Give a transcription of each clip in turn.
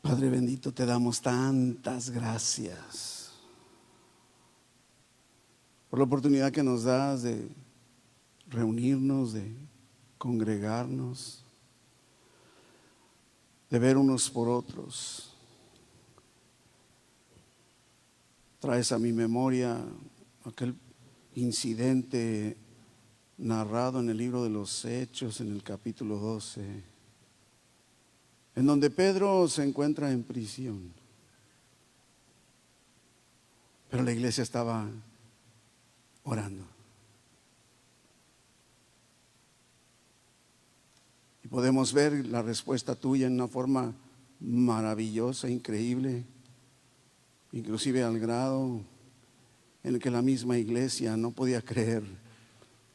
Padre bendito, te damos tantas gracias por la oportunidad que nos das de reunirnos, de congregarnos, de ver unos por otros. Traes a mi memoria aquel incidente narrado en el libro de los Hechos, en el capítulo 12, en donde Pedro se encuentra en prisión, pero la iglesia estaba orando. Y podemos ver la respuesta tuya en una forma maravillosa, increíble, inclusive al grado en el que la misma iglesia no podía creer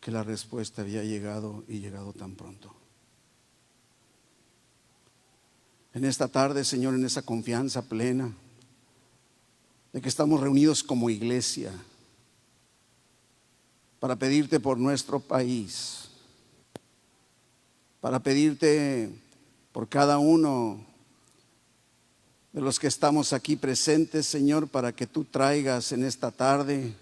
que la respuesta había llegado y llegado tan pronto. En esta tarde, Señor, en esa confianza plena de que estamos reunidos como iglesia para pedirte por nuestro país, para pedirte por cada uno de los que estamos aquí presentes, Señor, para que tú traigas en esta tarde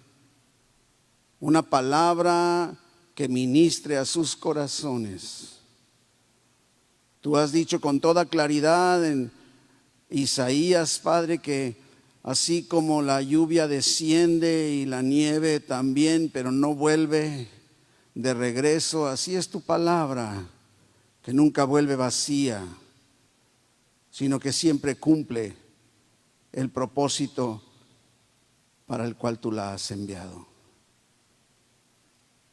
una palabra que ministre a sus corazones. Tú has dicho con toda claridad en Isaías, Padre, que así como la lluvia desciende y la nieve también, pero no vuelve de regreso, así es tu palabra, que nunca vuelve vacía, sino que siempre cumple el propósito para el cual tú la has enviado.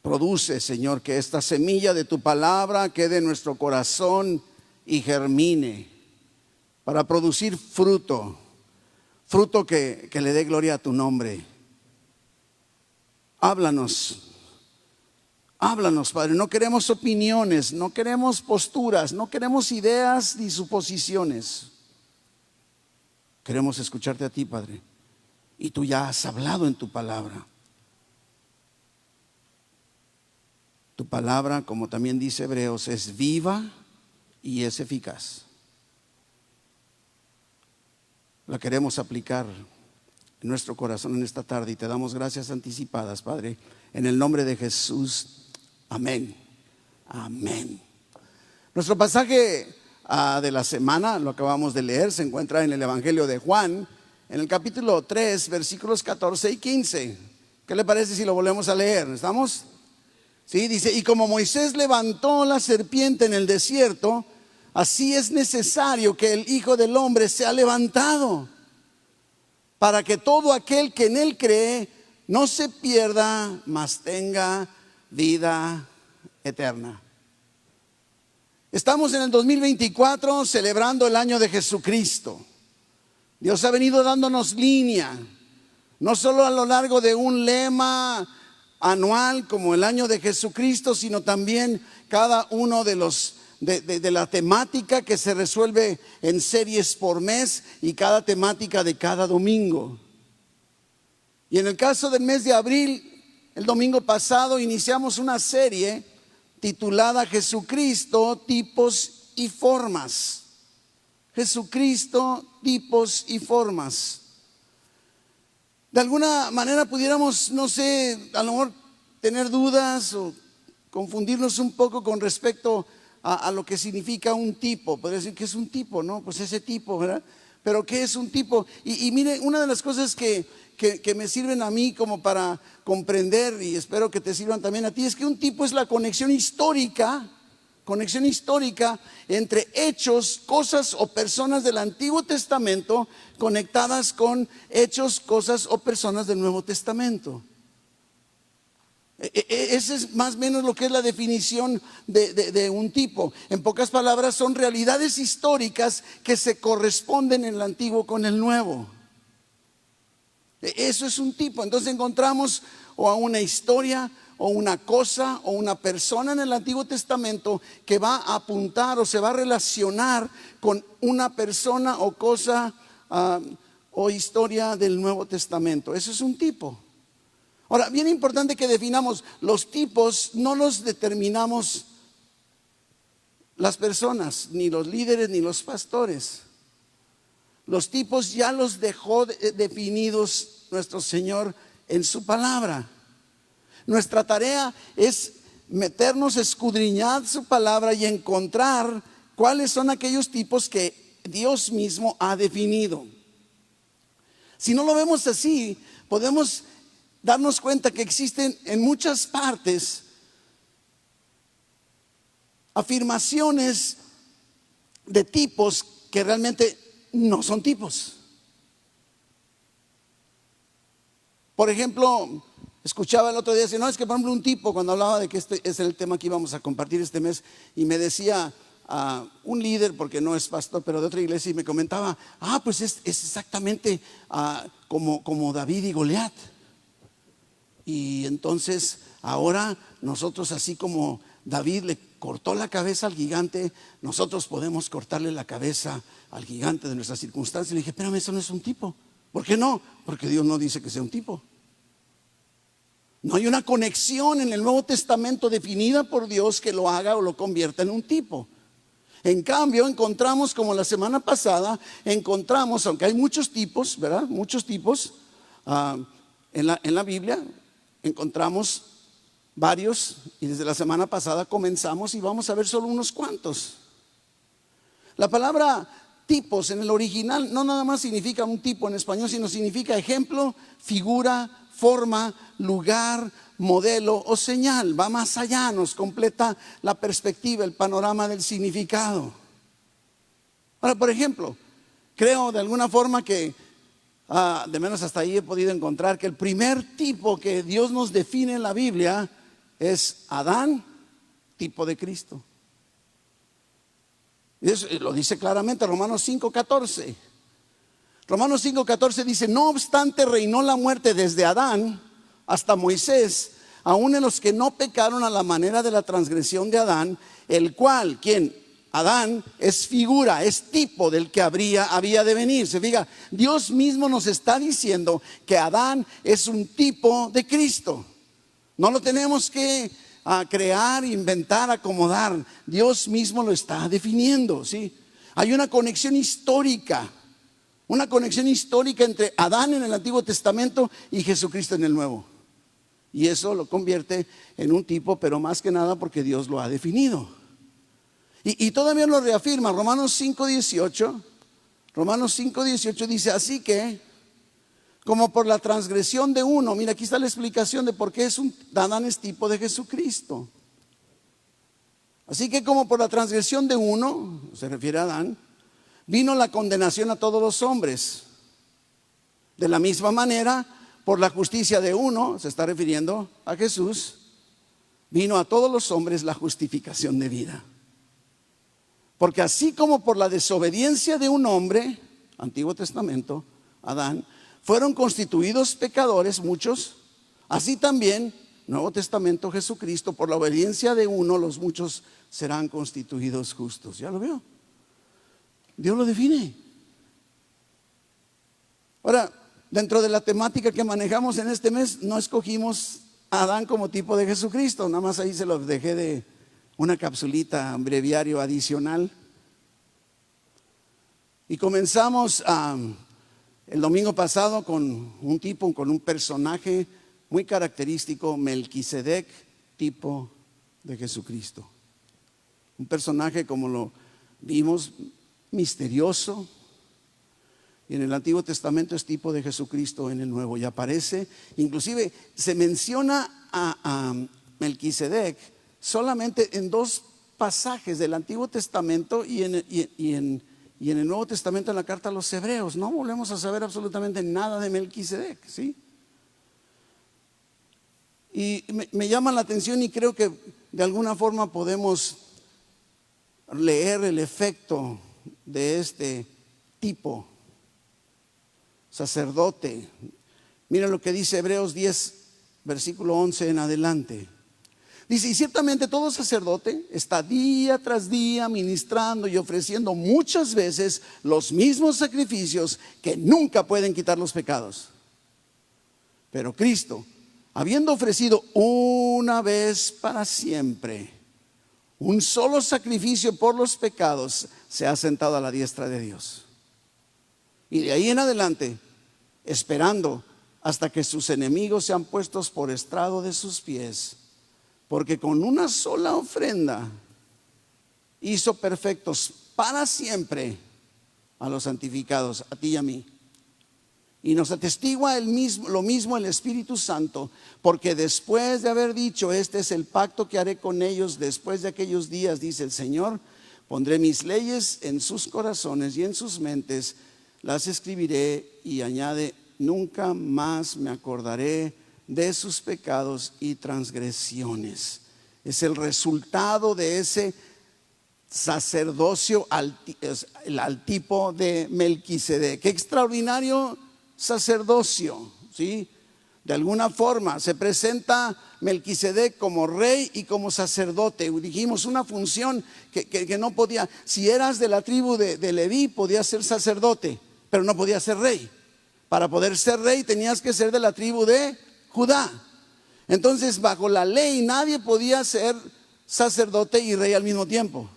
Produce, Señor, que esta semilla de tu palabra quede en nuestro corazón y germine para producir fruto que le dé gloria a tu nombre. Háblanos, Padre. No queremos opiniones, no queremos posturas, no queremos ideas ni suposiciones. Queremos escucharte a ti, Padre. Y tú ya has hablado en tu palabra. Tu palabra, como también dice Hebreos, es viva y es eficaz. La queremos aplicar en nuestro corazón en esta tarde y te damos gracias anticipadas, Padre, en el nombre de Jesús. Amén. Amén. Nuestro pasaje de la semana, lo acabamos de leer, se encuentra en el Evangelio de Juan, en el capítulo 3, versículos 14 y 15. ¿Qué le parece si lo volvemos a leer? ¿Estamos? Sí, dice: y como Moisés levantó la serpiente en el desierto, así es necesario que el Hijo del Hombre sea levantado, para que todo aquel que en él cree no se pierda, mas tenga vida eterna. Estamos en el 2024 celebrando el año de Jesucristo. Dios ha venido dándonos línea, no solo a lo largo de un lema anual como el año de Jesucristo, sino también cada uno de los de la temática que se resuelve en series por mes y cada temática de cada domingo. Y en el caso del mes de abril, el domingo pasado iniciamos una serie titulada Jesucristo, tipos y formas. Jesucristo, tipos y formas. De alguna manera pudiéramos, no sé, a lo mejor tener dudas o confundirnos un poco con respecto a lo que significa un tipo. Podría decir, ¿qué es un tipo? No, pues ese tipo, ¿verdad? Pero ¿qué es un tipo? Y mire, una de las cosas que me sirven a mí como para comprender, y espero que te sirvan también a ti, es que un tipo es la conexión histórica entre hechos, cosas o personas del Antiguo Testamento conectadas con hechos, cosas o personas del Nuevo Testamento. Esa es más o menos lo que es la definición de un tipo. En pocas palabras, son realidades históricas que se corresponden en el Antiguo con el Nuevo. Eso es un tipo. Entonces encontramos o a una historia o una cosa o una persona en el Antiguo Testamento que va a apuntar o se va a relacionar con una persona o cosa o historia del Nuevo Testamento. Eso es un tipo. Ahora, bien importante que definamos, los tipos no los determinamos las personas, ni los líderes, ni los pastores. Los tipos ya los dejó definidos nuestro Señor en su palabra. Nuestra tarea es meternos, escudriñar su palabra y encontrar cuáles son aquellos tipos que Dios mismo ha definido. Si no lo vemos así, podemos darnos cuenta que existen en muchas partes afirmaciones de tipos que realmente no son tipos. Por ejemplo, escuchaba el otro día, no, es que por ejemplo un tipo, cuando hablaba de que este es el tema que íbamos a compartir este mes, y me decía un líder, porque no es pastor, pero de otra iglesia, y me comentaba, pues es exactamente como David y Goliat. Y entonces ahora nosotros, así como David le cortó la cabeza al gigante, nosotros podemos cortarle la cabeza al gigante de nuestras circunstancias. Le dije, espérame, eso no es un tipo. ¿Por qué no? Porque Dios no dice que sea un tipo. No hay una conexión en el Nuevo Testamento definida por Dios que lo haga o lo convierta en un tipo. En cambio, encontramos, como la semana pasada, encontramos, aunque hay muchos tipos, ¿verdad? Muchos tipos en la Biblia, encontramos varios, y desde la semana pasada comenzamos y vamos a ver solo unos cuantos. La palabra tipos en el original no nada más significa un tipo en español, sino significa ejemplo, figura, forma, lugar, modelo o señal. Va más allá, nos completa la perspectiva, el panorama del significado. Ahora, por ejemplo, creo de alguna forma que de menos hasta ahí he podido encontrar que el primer tipo que Dios nos define en la Biblia es Adán, tipo de Cristo. Y eso lo dice claramente Romanos 5:14. Romanos 5:14 dice, no obstante reinó la muerte desde Adán hasta Moisés, aun en los que no pecaron a la manera de la transgresión de Adán, el cual, ¿quién? Adán es figura, es tipo del que había de venir. Se fija, Dios mismo nos está diciendo que Adán es un tipo de Cristo. No lo tenemos que crear, inventar, acomodar. Dios mismo lo está definiendo, ¿sí? Hay una conexión histórica entre Adán en el Antiguo Testamento y Jesucristo en el Nuevo. Y eso lo convierte en un tipo, pero más que nada porque Dios lo ha definido. Y todavía lo reafirma. Romanos 5:18 dice, así que como por la transgresión de uno, mira, aquí está la explicación de por qué Adán es tipo de Jesucristo. Así que como por la transgresión de uno, se refiere a Adán, vino la condenación a todos los hombres. De la misma manera, por la justicia de uno, se está refiriendo a Jesús, vino a todos los hombres la justificación de vida. Porque así como por la desobediencia de un hombre, Antiguo Testamento, Adán, fueron constituidos pecadores muchos, así también, Nuevo Testamento, Jesucristo, por la obediencia de uno, los muchos serán constituidos justos. ¿Ya lo veo? Dios lo define. Ahora, dentro de la temática que manejamos en este mes, no escogimos a Adán como tipo de Jesucristo, nada más ahí se los dejé de una capsulita, un breviario adicional. Y comenzamos el domingo pasado con un personaje muy característico, Melquisedec, tipo de Jesucristo. Un personaje, como lo vimos, misterioso. Y en el Antiguo Testamento es tipo de Jesucristo en el Nuevo. Y aparece, inclusive se menciona a Melquisedec solamente en dos pasajes del Antiguo Testamento y en el Nuevo Testamento, en la carta a los Hebreos. No volvemos a saber absolutamente nada de Melquisedec, ¿sí? Y me llama la atención, y creo que de alguna forma podemos leer el efecto de este tipo, sacerdote. Mira lo que dice Hebreos 10, versículo 11 en adelante. Dice, y ciertamente todo sacerdote está día tras día ministrando y ofreciendo muchas veces los mismos sacrificios que nunca pueden quitar los pecados. Pero Cristo, habiendo ofrecido una vez para siempre un solo sacrificio por los pecados, se ha sentado a la diestra de Dios. Y de ahí en adelante, esperando hasta que sus enemigos sean puestos por estrado de sus pies. Porque con una sola ofrenda hizo perfectos para siempre a los santificados, a ti y a mí. Y nos atestigua lo mismo el Espíritu Santo, porque después de haber dicho, este es el pacto que haré con ellos después de aquellos días, dice el Señor, pondré mis leyes en sus corazones y en sus mentes, las escribiré, y añade, nunca más me acordaré de sus pecados y transgresiones. Es el resultado de ese sacerdocio al tipo de Melquisedec. Qué extraordinario sacerdocio, ¿sí? De alguna forma se presenta Melquisedec como rey y como sacerdote. Dijimos una función que no podía. Si eras de la tribu de Leví, podías ser sacerdote, pero no podías ser rey. Para poder ser rey tenías que ser de la tribu de Judá. Entonces, bajo la ley nadie podía ser sacerdote y rey al mismo tiempo.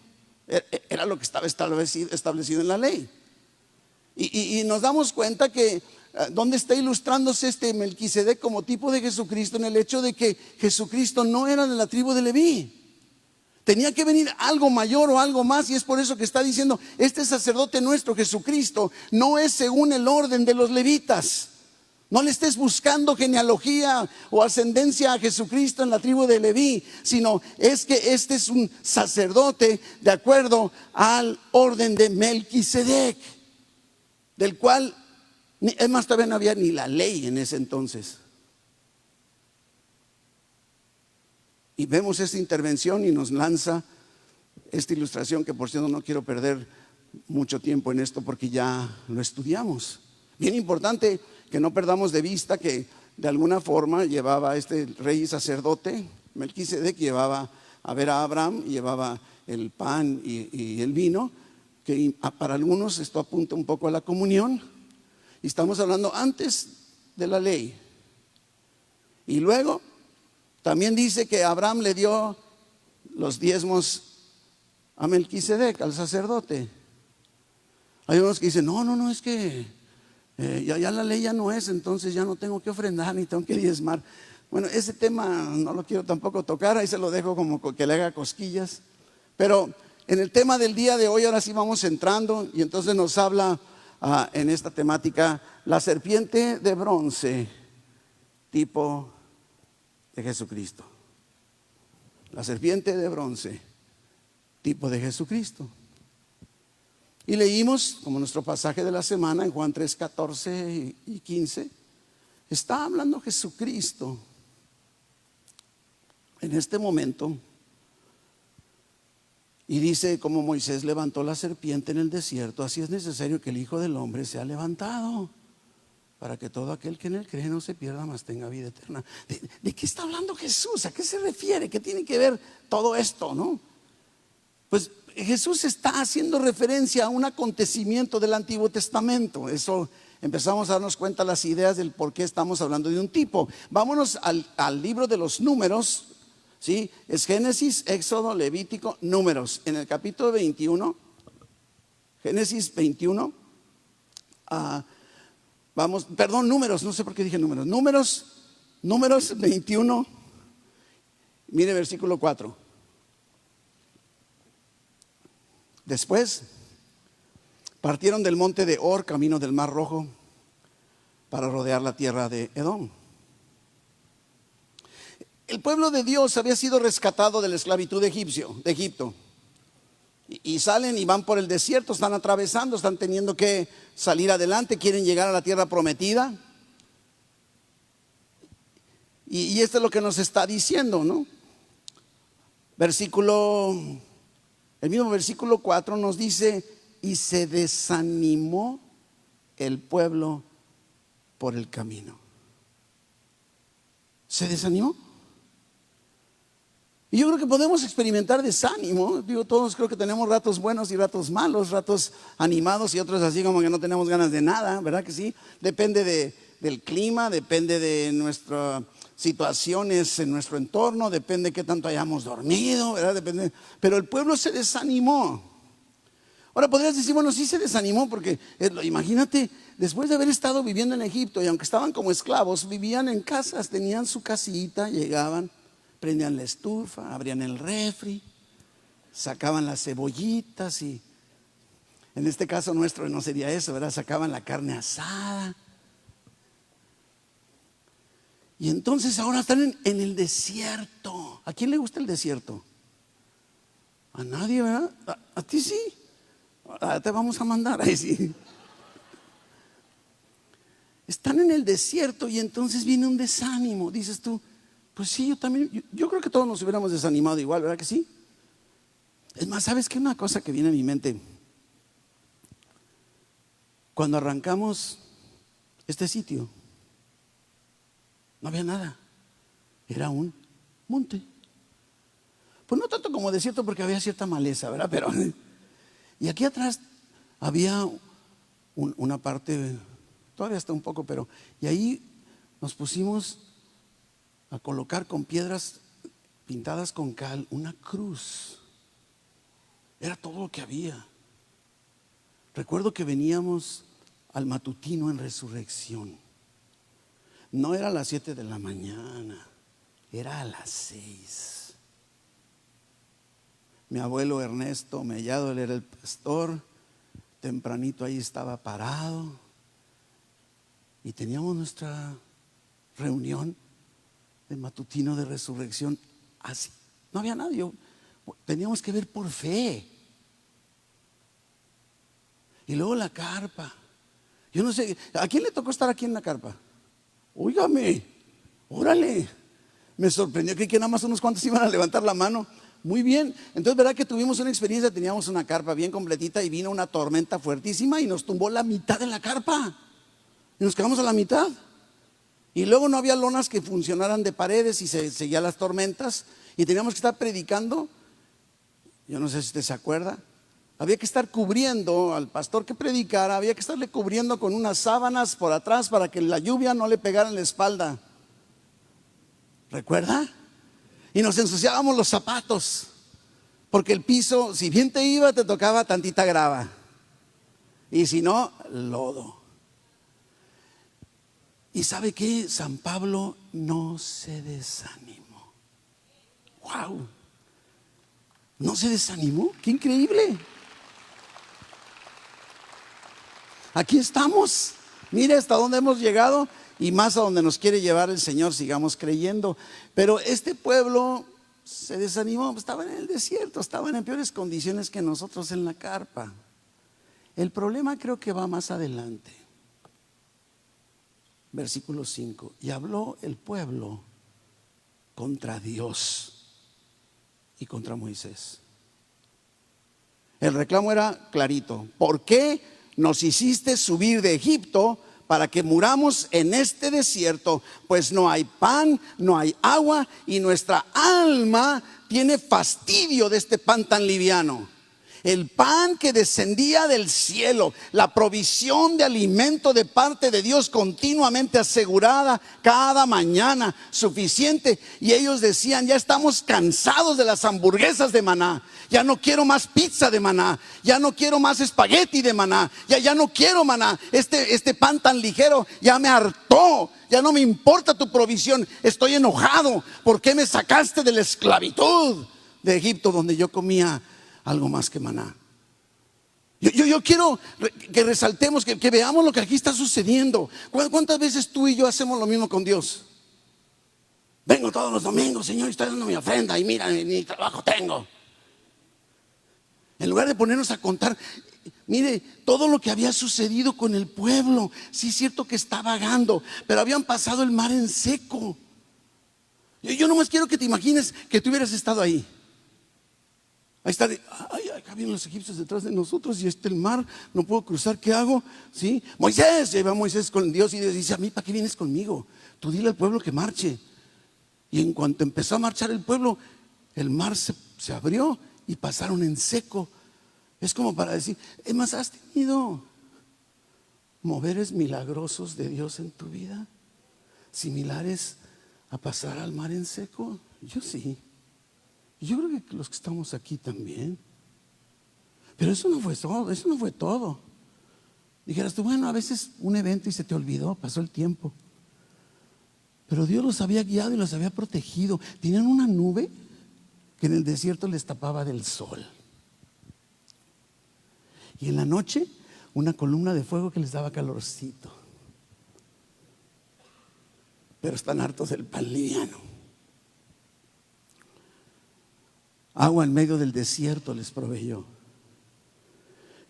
Era lo que estaba establecido en la ley. Y nos damos cuenta que ¿dónde está ilustrándose este Melquisedec como tipo de Jesucristo? En el hecho de que Jesucristo no era de la tribu de Leví. Tenía que venir algo mayor o algo más, y es por eso que está diciendo, este sacerdote nuestro, Jesucristo, no es según el orden de los levitas. No le estés buscando genealogía o ascendencia a Jesucristo en la tribu de Leví, sino es que este es un sacerdote de acuerdo al orden de Melquisedec, del cual, es más, todavía no había ni la ley en ese entonces. Y vemos esta intervención y nos lanza esta ilustración, que por cierto no quiero perder mucho tiempo en esto porque ya lo estudiamos. Bien importante que no perdamos de vista que de alguna forma llevaba este rey y sacerdote, Melquisedec, llevaba a ver a Abraham, llevaba el pan y el vino, que para algunos esto apunta un poco a la comunión. Y estamos hablando antes de la ley. Y luego también dice que Abraham le dio los diezmos a Melquisedec, al sacerdote. Hay unos que dicen, no, es que ya la ley ya no es, entonces ya no tengo que ofrendar ni tengo que diezmar. Bueno, ese tema no lo quiero tampoco tocar, ahí se lo dejo como que le haga cosquillas. Pero en el tema del día de hoy, ahora sí vamos entrando, y entonces nos habla en esta temática, la serpiente de bronce, tipo de Jesucristo. La serpiente de bronce, tipo de Jesucristo. Y leímos, como nuestro pasaje de la semana, en Juan 3, 14 y 15, está hablando Jesucristo en este momento. Y dice, como Moisés levantó la serpiente en el desierto, así es necesario que el Hijo del Hombre sea levantado, para que todo aquel que en él cree no se pierda, mas tenga vida eterna. ¿De qué está hablando Jesús? ¿A qué se refiere? ¿Qué tiene que ver todo esto, no? Pues Jesús está haciendo referencia a un acontecimiento del Antiguo Testamento. Eso empezamos a darnos cuenta las ideas del por qué estamos hablando de un tipo. Vámonos al libro de los Números, ¿sí? Es Génesis, Éxodo, Levítico, Números. En el capítulo 21, Génesis 21, Números, no sé por qué dije números. Números 21, mire versículo 4. Después partieron del monte de Or, camino del Mar Rojo, para rodear la tierra de Edom. El pueblo de Dios había sido rescatado de la esclavitud de Egipto. Y salen y van por el desierto, están atravesando, están teniendo que salir adelante, quieren llegar a la tierra prometida. Y esto es lo que nos está diciendo, ¿no? El mismo versículo 4 nos dice, y se desanimó el pueblo por el camino. ¿Se desanimó? Y yo creo que podemos experimentar desánimo. Digo, todos creo que tenemos ratos buenos y ratos malos, ratos animados y otros así como que no tenemos ganas de nada, ¿verdad que sí? Depende del clima, depende de nuestras situaciones en nuestro entorno, depende de qué tanto hayamos dormido, ¿verdad? Pero el pueblo se desanimó. Ahora podrías decir, bueno, sí se desanimó porque imagínate, después de haber estado viviendo en Egipto y aunque estaban como esclavos, vivían en casas, tenían su casita, llegaban, prendían la estufa, abrían el refri, sacaban las cebollitas y en este caso nuestro no sería eso, ¿verdad? Sacaban la carne asada. Y entonces ahora están en el desierto. ¿A quién le gusta el desierto? A nadie, ¿verdad? A ti sí. Te vamos a mandar. Ahí sí. Están en el desierto y entonces viene un desánimo. Dices tú, pues sí, yo también, yo creo que todos nos hubiéramos desanimado igual, ¿verdad que sí? Es más, ¿sabes qué? Una cosa que viene a mi mente. Cuando arrancamos este sitio, no había nada. Era un monte. Pues no tanto como desierto porque había cierta maleza, ¿verdad? Pero, y aquí atrás había una parte, todavía está un poco, pero, y ahí nos pusimos a colocar con piedras pintadas con cal una cruz. Era todo lo que había. Recuerdo que veníamos al matutino en resurrección. No era a las 7 de la mañana, era a las 6. Mi abuelo Ernesto Mellado, él era el pastor. Tempranito ahí estaba parado y teníamos nuestra reunión de matutino de resurrección así. No había nadie, teníamos que ver por fe. Y luego la carpa. Yo no sé, ¿a quién le tocó estar aquí en la carpa? Óigame, órale. Me sorprendió que nada más unos cuantos iban a levantar la mano. Muy bien, entonces verdad que tuvimos una experiencia, teníamos una carpa bien completita y vino una tormenta fuertísima y nos tumbó la mitad de la carpa y nos quedamos a la mitad. Y luego no había lonas que funcionaran de paredes y se seguían las tormentas y teníamos que estar predicando. Yo no sé si usted se acuerda, había que estar cubriendo al pastor que predicara, había que estarle cubriendo con unas sábanas por atrás para que la lluvia no le pegara en la espalda. ¿Recuerda? Y nos ensuciábamos los zapatos, porque el piso, si bien te iba, te tocaba tantita grava. Y si no, lodo. ¿Y sabe qué? San Pablo no se desanimó. ¡Wow! ¿No se desanimó? ¡Qué increíble! Aquí estamos. Mire hasta dónde hemos llegado. Y más a donde nos quiere llevar el Señor, sigamos creyendo. Pero este pueblo se desanimó, estaban en el desierto, estaban en peores condiciones que nosotros en la carpa. El problema creo que va más adelante. Versículo 5. Y habló el pueblo contra Dios y contra Moisés. El reclamo era clarito. ¿Por qué nos hiciste subir de Egipto para que muramos en este desierto? Pues no hay pan, no hay agua y nuestra alma tiene fastidio de este pan tan liviano. El pan que descendía del cielo, la provisión de alimento de parte de Dios continuamente asegurada cada mañana, suficiente. Y ellos decían, ya estamos cansados de las hamburguesas de maná. Ya no quiero más pizza de maná. Ya no quiero más espagueti de maná. Ya no quiero maná. Este pan tan ligero ya me hartó. Ya no me importa tu provisión. Estoy enojado. ¿Por qué me sacaste de la esclavitud de Egipto, donde yo comía algo más que maná? Yo quiero que resaltemos, que veamos lo que aquí está sucediendo. ¿Cuántas veces tú y yo hacemos lo mismo con Dios? Vengo todos los domingos, Señor, estoy dando mi ofrenda y mira, ni trabajo tengo. En lugar de ponernos a contar, mire, todo lo que había sucedido con el pueblo. Sí es cierto que está vagando, pero habían pasado el mar en seco. Yo nomás quiero que te imagines que tú hubieras estado ahí. Ahí está, acá vienen los egipcios detrás de nosotros y el mar, no puedo cruzar, ¿qué hago? ¿Sí? Moisés, lleva a Moisés con Dios y Dios dice, a mí, ¿para qué vienes conmigo? Tú dile al pueblo que marche. Y en cuanto empezó a marchar el pueblo, el mar se abrió y pasaron en seco. Es como para decir, es más, ¿has tenido moveres milagrosos de Dios en tu vida? Similares a pasar al mar en seco. Yo sí. Yo creo que los que estamos aquí también. Pero eso no fue todo, eso no fue todo. Dijeras tú, bueno, a veces un evento y se te olvidó, pasó el tiempo. Pero Dios los había guiado y los había protegido. Tenían una nube que en el desierto les tapaba del sol. Y en la noche, una columna de fuego que les daba calorcito. Pero están hartos del pan liviano. Agua en medio del desierto les proveyó.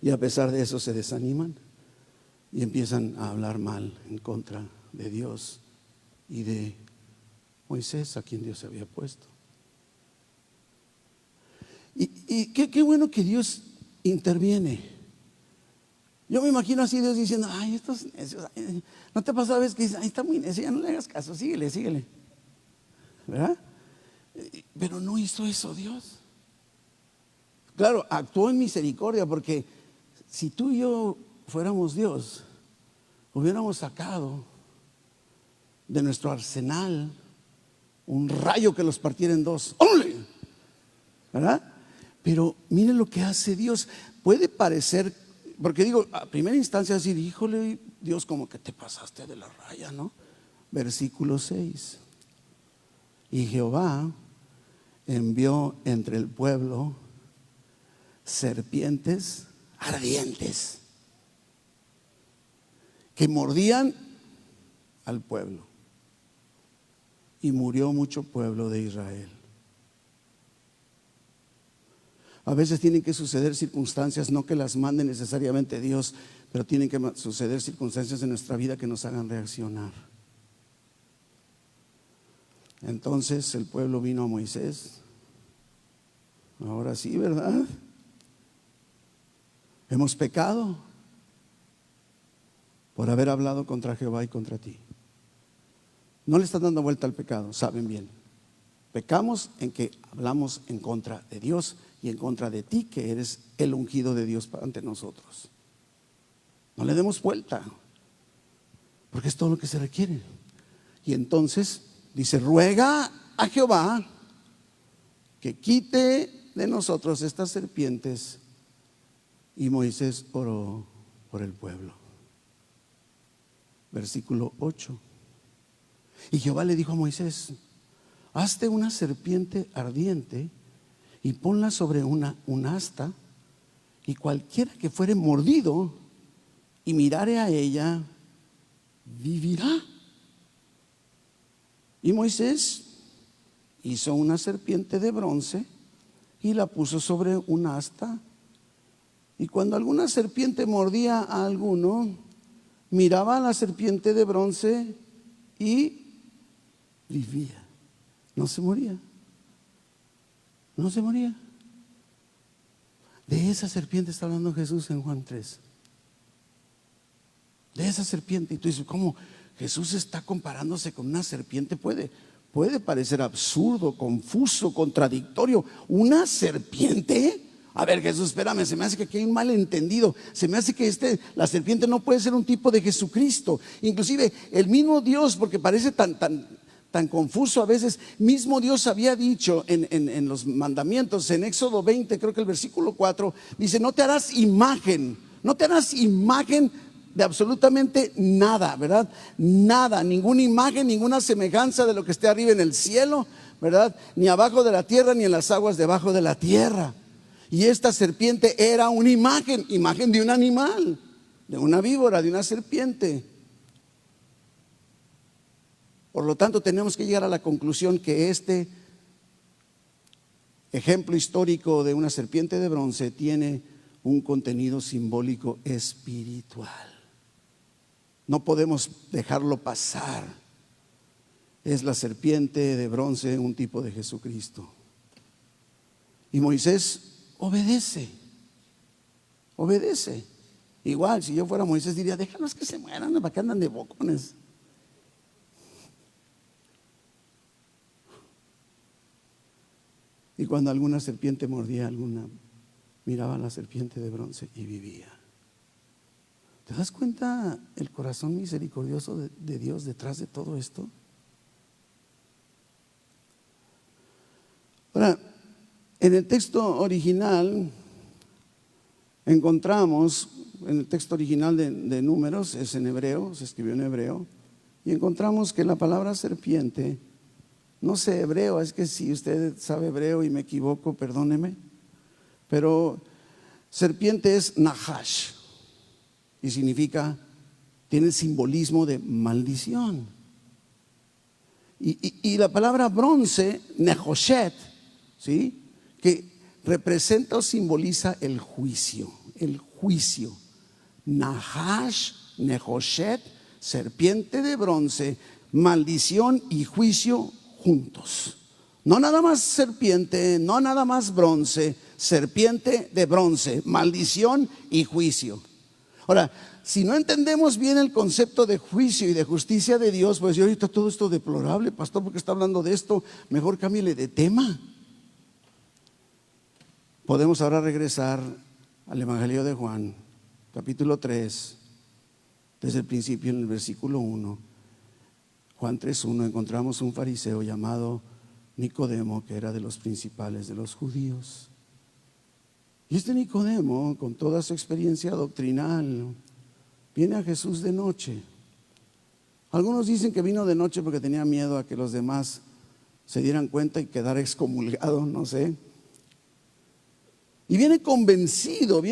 Y a pesar de eso se desaniman y empiezan a hablar mal en contra de Dios y de Moisés, a quien Dios había puesto. Y qué bueno que Dios interviene. Yo me imagino así Dios diciendo, ay, estos necios, ¿no te pasa a veces que dices, ay, está muy necio, ya no le hagas caso, síguele, ¿verdad? Pero no hizo eso Dios. Claro, actuó en misericordia, porque si tú y yo fuéramos Dios, hubiéramos sacado de nuestro arsenal un rayo que los partiera en dos. ¡Órale! ¿Verdad? Pero mire lo que hace Dios. Puede parecer, porque digo, a primera instancia decir, híjole, Dios, como que te pasaste de la raya, ¿no? Versículo 6. Y Jehová envió entre el pueblo serpientes ardientes que mordían al pueblo, y murió mucho pueblo de Israel. A veces tienen que suceder circunstancias, no que las mande necesariamente Dios, pero tienen que suceder circunstancias en nuestra vida que nos hagan reaccionar. Entonces el pueblo vino a Moisés. Ahora sí, ¿verdad? Hemos pecado por haber hablado contra Jehová y contra ti. No le están dando vuelta al pecado, saben bien. Pecamos en que hablamos en contra de Dios y en contra de ti, que eres el ungido de Dios ante nosotros. No le demos vuelta, porque es todo lo que se requiere. Y entonces dice, ruega a Jehová que quite de nosotros estas serpientes. Y Moisés oró por el pueblo. Versículo 8. Y Jehová le dijo a Moisés, hazte una serpiente ardiente y ponla sobre un asta, y cualquiera que fuere mordido y mirare a ella, vivirá. Y Moisés hizo una serpiente de bronce y la puso sobre un asta. Y cuando alguna serpiente mordía a alguno, miraba a la serpiente de bronce y vivía. No se moría. No se moría. De esa serpiente está hablando Jesús en Juan 3. De esa serpiente. Y tú dices, ¿cómo Jesús está comparándose con una serpiente? Puede parecer absurdo, confuso, contradictorio. ¿Una serpiente? A ver, Jesús, espérame, se me hace que aquí hay un malentendido. Se me hace que la serpiente no puede ser un tipo de Jesucristo. Inclusive el mismo Dios, porque parece tan confuso a veces, mismo Dios había dicho en los mandamientos, en Éxodo 20, creo que el versículo 4, dice, no te harás imagen de absolutamente nada, ¿verdad? Nada, ninguna imagen, ninguna semejanza de lo que esté arriba en el cielo, ¿verdad? Ni abajo de la tierra, ni en las aguas debajo de la tierra. Y esta serpiente era una imagen de un animal, de una víbora, de una serpiente. Por lo tanto, tenemos que llegar a la conclusión que este ejemplo histórico de una serpiente de bronce tiene un contenido simbólico espiritual. No podemos dejarlo pasar. Es la serpiente de bronce, un tipo de Jesucristo. Y Moisés obedece. Igual, si yo fuera Moisés diría, déjalos que se mueran, ¿para qué andan de bocones? Y cuando alguna serpiente mordía a alguna, miraba a la serpiente de bronce y vivía. ¿Te das cuenta el corazón misericordioso de Dios detrás de todo esto? Ahora, en el texto original encontramos en el texto original de Números, es en hebreo, se escribió en hebreo, y encontramos que la palabra serpiente, no sé hebreo, es que si usted sabe hebreo y me equivoco, perdóneme, pero serpiente es nahash y significa, tiene el simbolismo de maldición. Y la palabra bronce, nehoshet, ¿sí?, que representa o simboliza el juicio, el juicio. Nahash, nehoshet, serpiente de bronce, maldición y juicio juntos. No nada más serpiente, no nada más bronce, serpiente de bronce, maldición y juicio. Ahora, si no entendemos bien el concepto de juicio y de justicia de Dios, pues yo ahorita todo esto deplorable, pastor, porque está hablando de esto, mejor cámbiale de tema. Podemos ahora regresar al Evangelio de Juan, capítulo 3, desde el principio en el versículo 1. Juan 3:1, encontramos un fariseo llamado Nicodemo, que era de los principales de los judíos. Y este Nicodemo, con toda su experiencia doctrinal, viene a Jesús de noche. Algunos dicen que vino de noche porque tenía miedo a que los demás se dieran cuenta y quedara excomulgado, no sé. Y viene convencido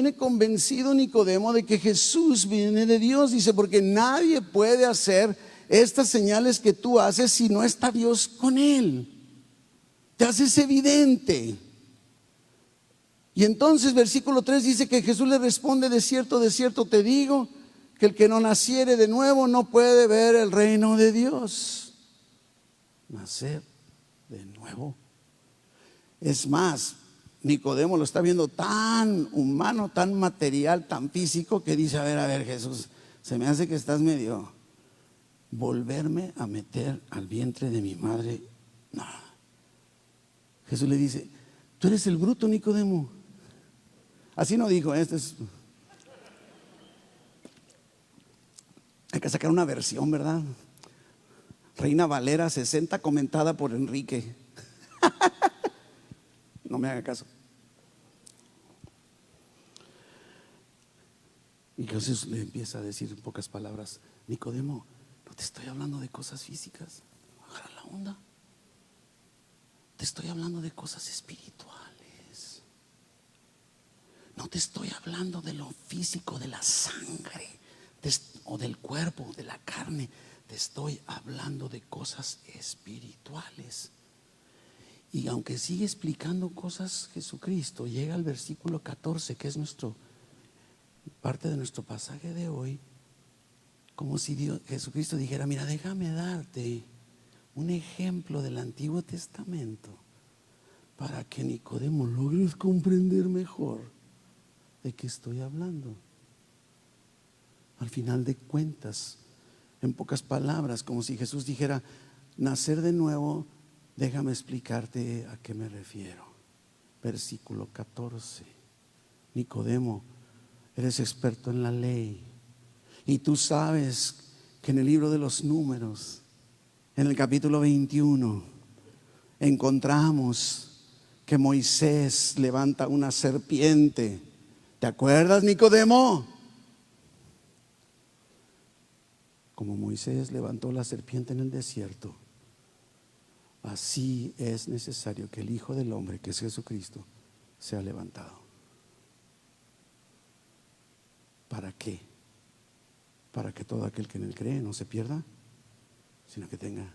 Nicodemo de que Jesús viene de Dios. Dice, porque nadie puede hacer estas señales que tú haces si no está Dios con él. Te haces evidente. Y entonces versículo 3 dice que Jesús le responde, de cierto te digo, que el que no naciere de nuevo no puede ver el reino de Dios. Nacer de nuevo. Es más, Nicodemo lo está viendo tan humano, tan material, tan físico, que dice, a ver Jesús, se me hace que estás medio, volverme a meter al vientre de mi madre, no. Jesús le dice, tú eres el bruto, Nicodemo. Así no dijo, hay que sacar una versión, ¿verdad? Reina Valera 60, comentada por Enrique. No me haga caso. Y Jesús le empieza a decir en pocas palabras, Nicodemo, no te estoy hablando de cosas físicas, agarra la onda. Te estoy hablando de cosas espirituales. No te estoy hablando de lo físico, de la sangre o del cuerpo, de la carne. Te estoy hablando de cosas espirituales. Y aunque sigue explicando cosas Jesucristo, llega al versículo 14, que es parte de nuestro pasaje de hoy, como si Jesucristo dijera, mira, déjame darte un ejemplo del Antiguo Testamento para que Nicodemo logres comprender mejor de qué estoy hablando. Al final de cuentas, en pocas palabras, como si Jesús dijera, nacer de nuevo, déjame explicarte a qué me refiero. Versículo 14. Nicodemo, eres experto en la ley y tú sabes que en el libro de los Números, en el capítulo 21, encontramos que Moisés levanta una serpiente. ¿Te acuerdas, Nicodemo? Como Moisés levantó la serpiente en el desierto, así es necesario que el Hijo del Hombre, que es Jesucristo, sea levantado. ¿Para qué? Para que todo aquel que en él cree no se pierda, sino que tenga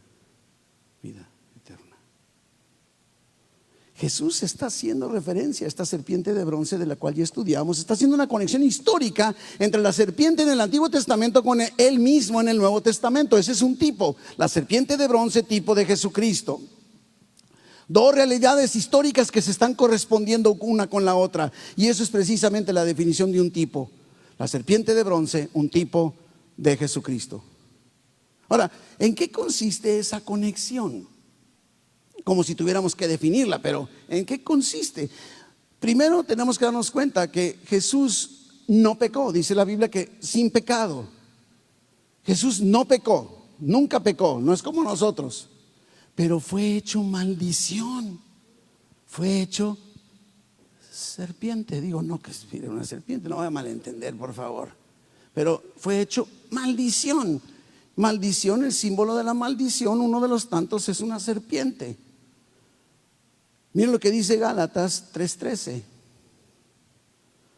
vida eterna. Jesús está haciendo referencia a esta serpiente de bronce de la cual ya estudiamos. Está haciendo una conexión histórica entre la serpiente en el Antiguo Testamento con él mismo en el Nuevo Testamento. Ese es un tipo, la serpiente de bronce, tipo de Jesucristo. Dos realidades históricas que se están correspondiendo una con la otra. Y eso es precisamente la definición de un tipo. La serpiente de bronce, un tipo de Jesucristo. Ahora, ¿en qué consiste esa conexión? Como si tuviéramos que definirla, pero ¿en qué consiste? Primero tenemos que darnos cuenta que Jesús no pecó. Dice la Biblia que sin pecado. Jesús no pecó, nunca pecó, no es como nosotros. Pero fue hecho maldición, fue hecho serpiente. serpiente. Digo, no, que es una serpiente, no voy a malentender, por favor. Pero fue hecho maldición. Maldición, el símbolo de la maldición, uno de los tantos es una serpiente. Miren lo que dice Gálatas 3:13.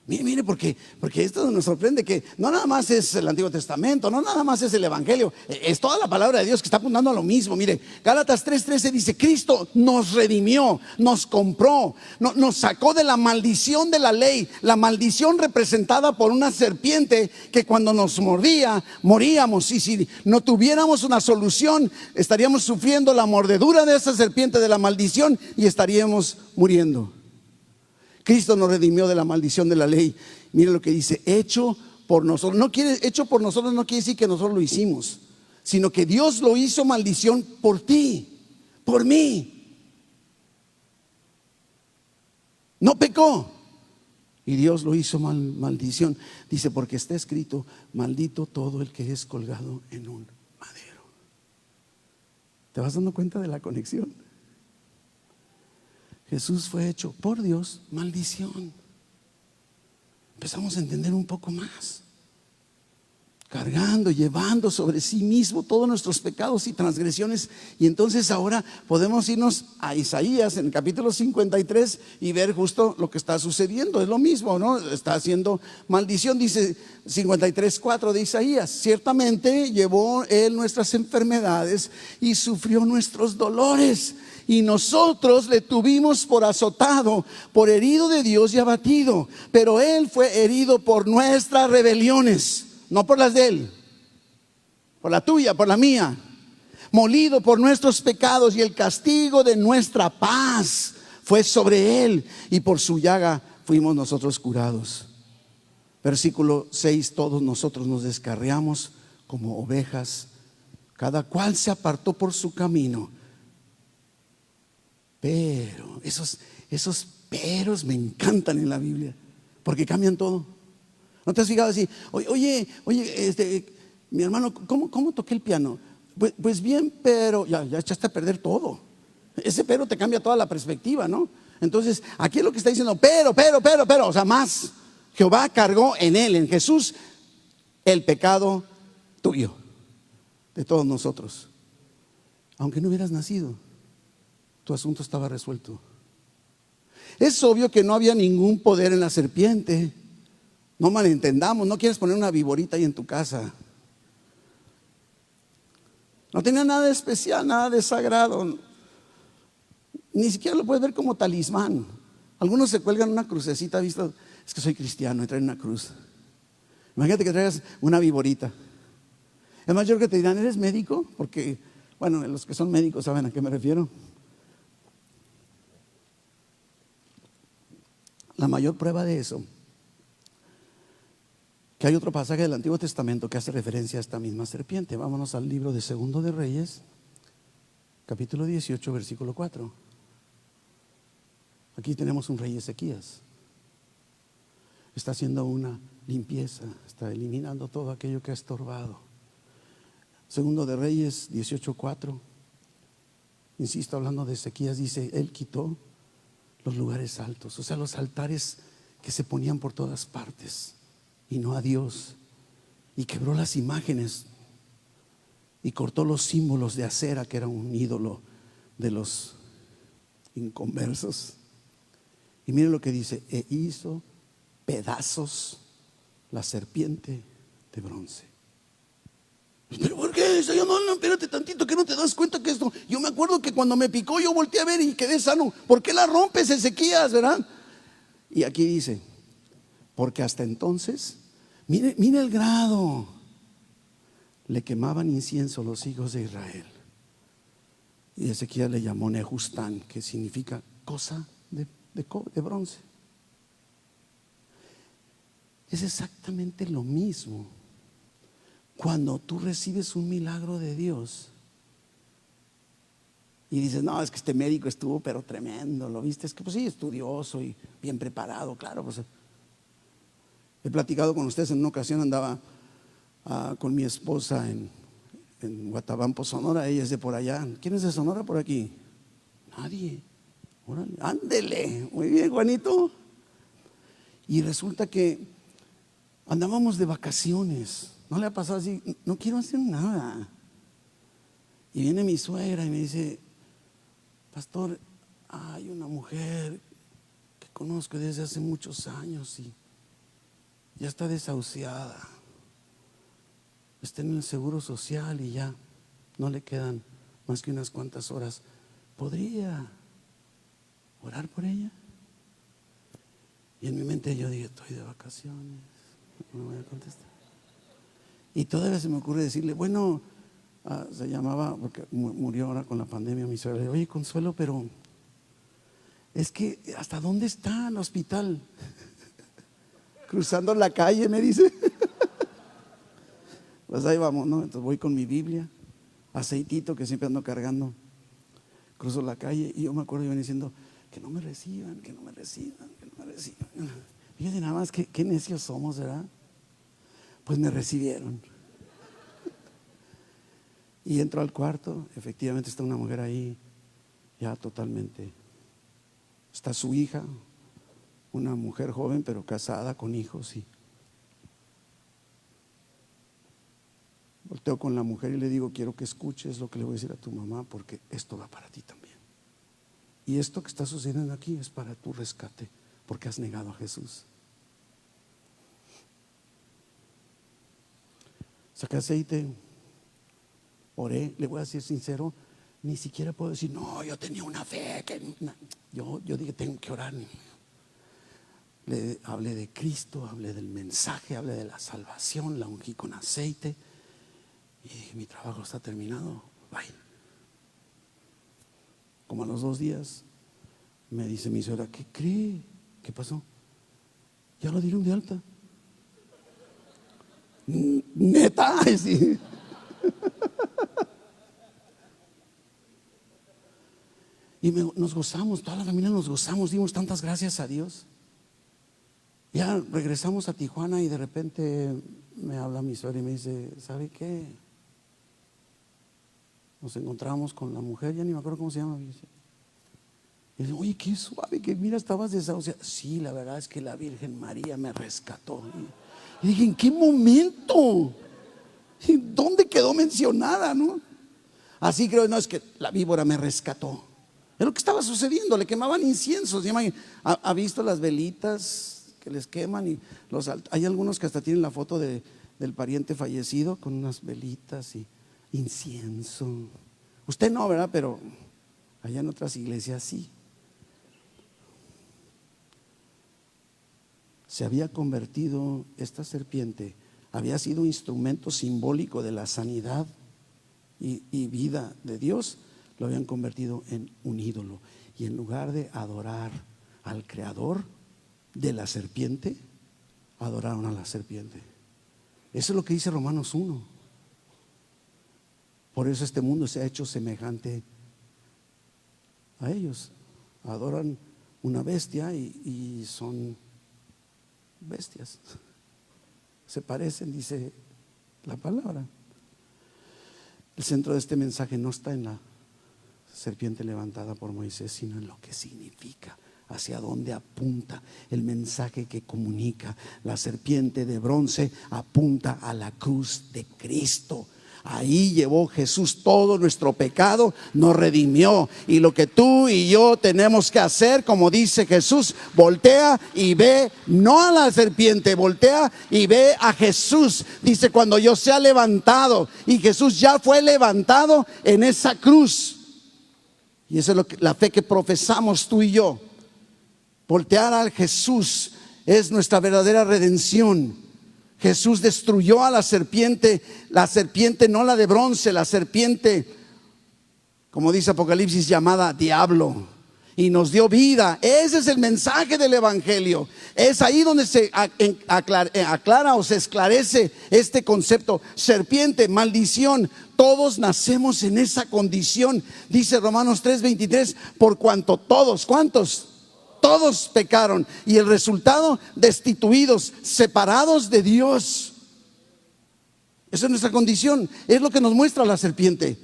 Mire, porque esto nos sorprende, que no nada más es el Antiguo Testamento, no nada más es el Evangelio, es toda la palabra de Dios que está apuntando a lo mismo. Mire, Gálatas 3:13 dice: Cristo nos redimió, nos compró, nos sacó de la maldición de la ley, la maldición representada por una serpiente que cuando nos mordía, moríamos. Y si no tuviéramos una solución, estaríamos sufriendo la mordedura de esa serpiente, de la maldición, y estaríamos muriendo. Cristo nos redimió de la maldición de la ley. Mire lo que dice: hecho por nosotros. Hecho por nosotros no quiere decir que nosotros lo hicimos, sino que Dios lo hizo maldición por ti, por mí. No pecó y Dios lo hizo maldición. Dice, porque está escrito: maldito todo el que es colgado en un madero. ¿Te vas dando cuenta de la conexión? Jesús fue hecho por Dios maldición. Empezamos a entender un poco más. Cargando, llevando sobre sí mismo todos nuestros pecados y transgresiones. Y entonces ahora podemos irnos a Isaías en el capítulo 53 y ver justo lo que está sucediendo. Es lo mismo, ¿no? Está haciendo maldición. Dice 53:4 de Isaías: ciertamente llevó él nuestras enfermedades y sufrió nuestros dolores, y nosotros le tuvimos por azotado, por herido de Dios y abatido. Pero él fue herido por nuestras rebeliones, no por las de él, por la tuya, por la mía. Molido por nuestros pecados, y el castigo de nuestra paz fue sobre él, y por su llaga fuimos nosotros curados. Versículo 6: todos nosotros nos descarriamos como ovejas, cada cual se apartó por su camino. Pero esos peros me encantan en la Biblia, porque cambian todo. ¿No te has fijado así? Oye, mi hermano, ¿cómo toqué el piano? Pues bien, pero ya echaste a perder todo. Ese pero te cambia toda la perspectiva, ¿no? Entonces, aquí es lo que está diciendo: pero, o sea, más. Jehová cargó en él, en Jesús, el pecado tuyo, de todos nosotros. Aunque no hubieras nacido, tu asunto estaba resuelto. Es obvio que no había ningún poder en la serpiente. No malentendamos, no quieres poner una viborita ahí en tu casa. No tenía nada de especial, nada de sagrado. Ni siquiera lo puedes ver como talismán. Algunos se cuelgan una crucecita, ¿visto? Es que soy cristiano y traen una cruz. Imagínate que traigas una viborita. Es más, yo creo que te dirán: ¿eres médico? Porque, bueno, los que son médicos saben a qué me refiero. La mayor prueba de eso, que hay otro pasaje del Antiguo Testamento que hace referencia a esta misma serpiente. Vámonos al libro de Segundo de Reyes, capítulo 18, versículo 4. Aquí tenemos un rey Ezequías. Está haciendo una limpieza, está eliminando todo aquello que ha estorbado. Segundo de Reyes 18:4. Insisto, hablando de Ezequías, dice: él quitó los lugares altos, o sea, los altares que se ponían por todas partes y no a Dios, y quebró las imágenes y cortó los símbolos de acera, que era un ídolo de los inconversos. Y miren lo que dice: e hizo pedazos la serpiente de bronce. ¿Pero por qué? No, espérate tantito, que no te das cuenta que esto. Yo me acuerdo que cuando me picó yo volteé a ver y quedé sano. ¿Por qué la rompes, Ezequías, verdad? Y aquí dice: porque hasta entonces, mire el grado, le quemaban incienso los hijos de Israel. Y Ezequías le llamó Nehustán, que significa cosa de bronce. Es exactamente lo mismo. Cuando tú recibes un milagro de Dios y dices: no, es que este médico estuvo pero tremendo, ¿lo viste? Es que pues sí, estudioso y bien preparado, claro. Pues he platicado con ustedes en una ocasión, andaba con mi esposa en Guatabampo, Sonora. Ella es de por allá. ¿Quién es de Sonora por aquí? Nadie. Órale, ándele. Muy bien, Juanito. Y resulta que andábamos de vacaciones. ¿No le ha pasado así? No quiero hacer nada. Y viene mi suegra y me dice: pastor, hay una mujer que conozco desde hace muchos años y ya está desahuciada. Está en el seguro social y ya no le quedan más que unas cuantas horas. ¿Podría orar por ella? Y en mi mente yo dije: estoy de vacaciones, no voy a contestar. Y todavía se me ocurre decirle: bueno, se llamaba, porque murió ahora con la pandemia mi suegra. Oye, Consuelo, pero es que ¿hasta dónde está el hospital? Cruzando la calle, me dice. Pues ahí vamos, ¿no? Entonces voy con mi Biblia, aceitito que siempre ando cargando. Cruzo la calle y yo me acuerdo, iban diciendo: que no me reciban, que no me reciban, que no me reciban. Y yo de nada más, qué necios somos, ¿verdad? Pues me recibieron. Y entro al cuarto, efectivamente está una mujer ahí, ya totalmente. Está su hija, una mujer joven pero casada con hijos, y volteo con la mujer y le digo: quiero que escuches lo que le voy a decir a tu mamá, porque esto va para ti también. Y esto que está sucediendo aquí es para tu rescate, porque has negado a Jesús. Saqué aceite, oré. Le voy a ser sincero, ni siquiera puedo decir: no, yo tenía una fe que yo dije: tengo que orar. Hablé de Cristo, hablé del mensaje, hablé de la salvación, la ungí con aceite y dije: mi trabajo está terminado, bye. Como a los 2 días me dice mi suegra: ¿qué cree? ¿Qué pasó? Ya lo dieron de alta. Neta, sí. Y nos gozamos, toda la familia nos gozamos, dimos tantas gracias a Dios. Ya regresamos a Tijuana y de repente me habla mi suegra y me dice: ¿sabe qué? Nos encontramos con la mujer, ya ni me acuerdo cómo se llama. Y dice: oye, qué suave, que mira, estabas desahuciada. Sí, la verdad es que la Virgen María me rescató. Y dije: ¿en qué momento? ¿Dónde quedó mencionada, no? Así creo, no, es que la víbora me rescató. Es lo que estaba sucediendo, le quemaban inciensos. ¿Ha visto las velitas que les queman? Y hay algunos que hasta tienen la foto del pariente fallecido con unas velitas y incienso. Usted no, ¿verdad? Pero allá en otras iglesias sí. Se había convertido, esta serpiente había sido instrumento simbólico de la sanidad y vida de Dios. Lo habían convertido en un ídolo, y en lugar de adorar al creador de la serpiente, adoraron a la serpiente. Eso es lo que dice Romanos 1. Por eso este mundo se ha hecho semejante a ellos. Adoran una bestia y son bestias. Se parecen, dice la palabra. El centro de este mensaje no está en la serpiente levantada por Moisés, sino en lo que significa, hacia dónde apunta el mensaje que comunica. La serpiente de bronce apunta a la cruz de Cristo. Ahí llevó Jesús todo nuestro pecado, nos redimió. Y lo que tú y yo tenemos que hacer, como dice Jesús: voltea y ve, no a la serpiente, voltea y ve a Jesús. Dice: cuando yo sea levantado. Y Jesús ya fue levantado en esa cruz. Y esa es la fe que profesamos tú y yo. Voltear a Jesús es nuestra verdadera redención. Jesús destruyó a la serpiente no la de bronce, la serpiente, como dice Apocalipsis, llamada diablo, y nos dio vida. Ese es el mensaje del evangelio. Es ahí donde se aclara o se esclarece este concepto: serpiente, maldición. Todos nacemos en esa condición. Dice Romanos 3:23: por cuanto todos, ¿cuántos? Todos pecaron, y el resultado: destituidos, separados de Dios. Esa es nuestra condición. Es lo que nos muestra la serpiente.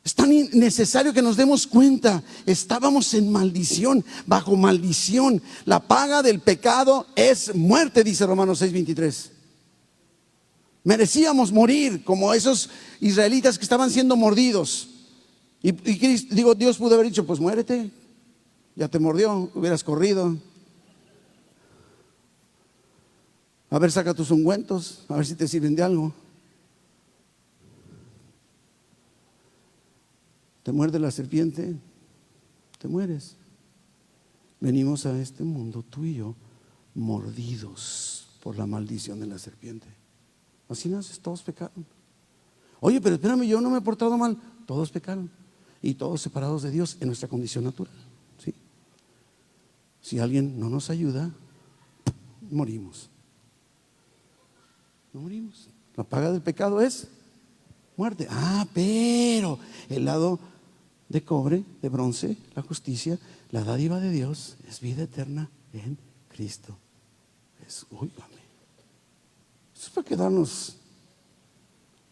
Es tan necesario que nos demos cuenta. Estábamos en maldición, bajo maldición. La paga del pecado es muerte, dice Romanos 6:23. Merecíamos morir como esos israelitas que estaban siendo mordidos. Y Dios pudo haber dicho, pues muérete. Ya te mordió, hubieras corrido. A ver, saca tus ungüentos, a ver si te sirven de algo. Te muerde la serpiente, te mueres. Venimos a este mundo, tú y yo, mordidos por la maldición de la serpiente. Así naces, todos pecaron. Oye, pero espérame, yo no me he portado mal. Todos pecaron. Y todos separados de Dios en nuestra condición natural, ¿sí? Si alguien no nos ayuda, morimos. No morimos. La paga del pecado es muerte. Pero el lado de cobre, de bronce, la justicia, la dádiva de Dios es vida eterna en Cristo. Óigame, eso es para quedarnos.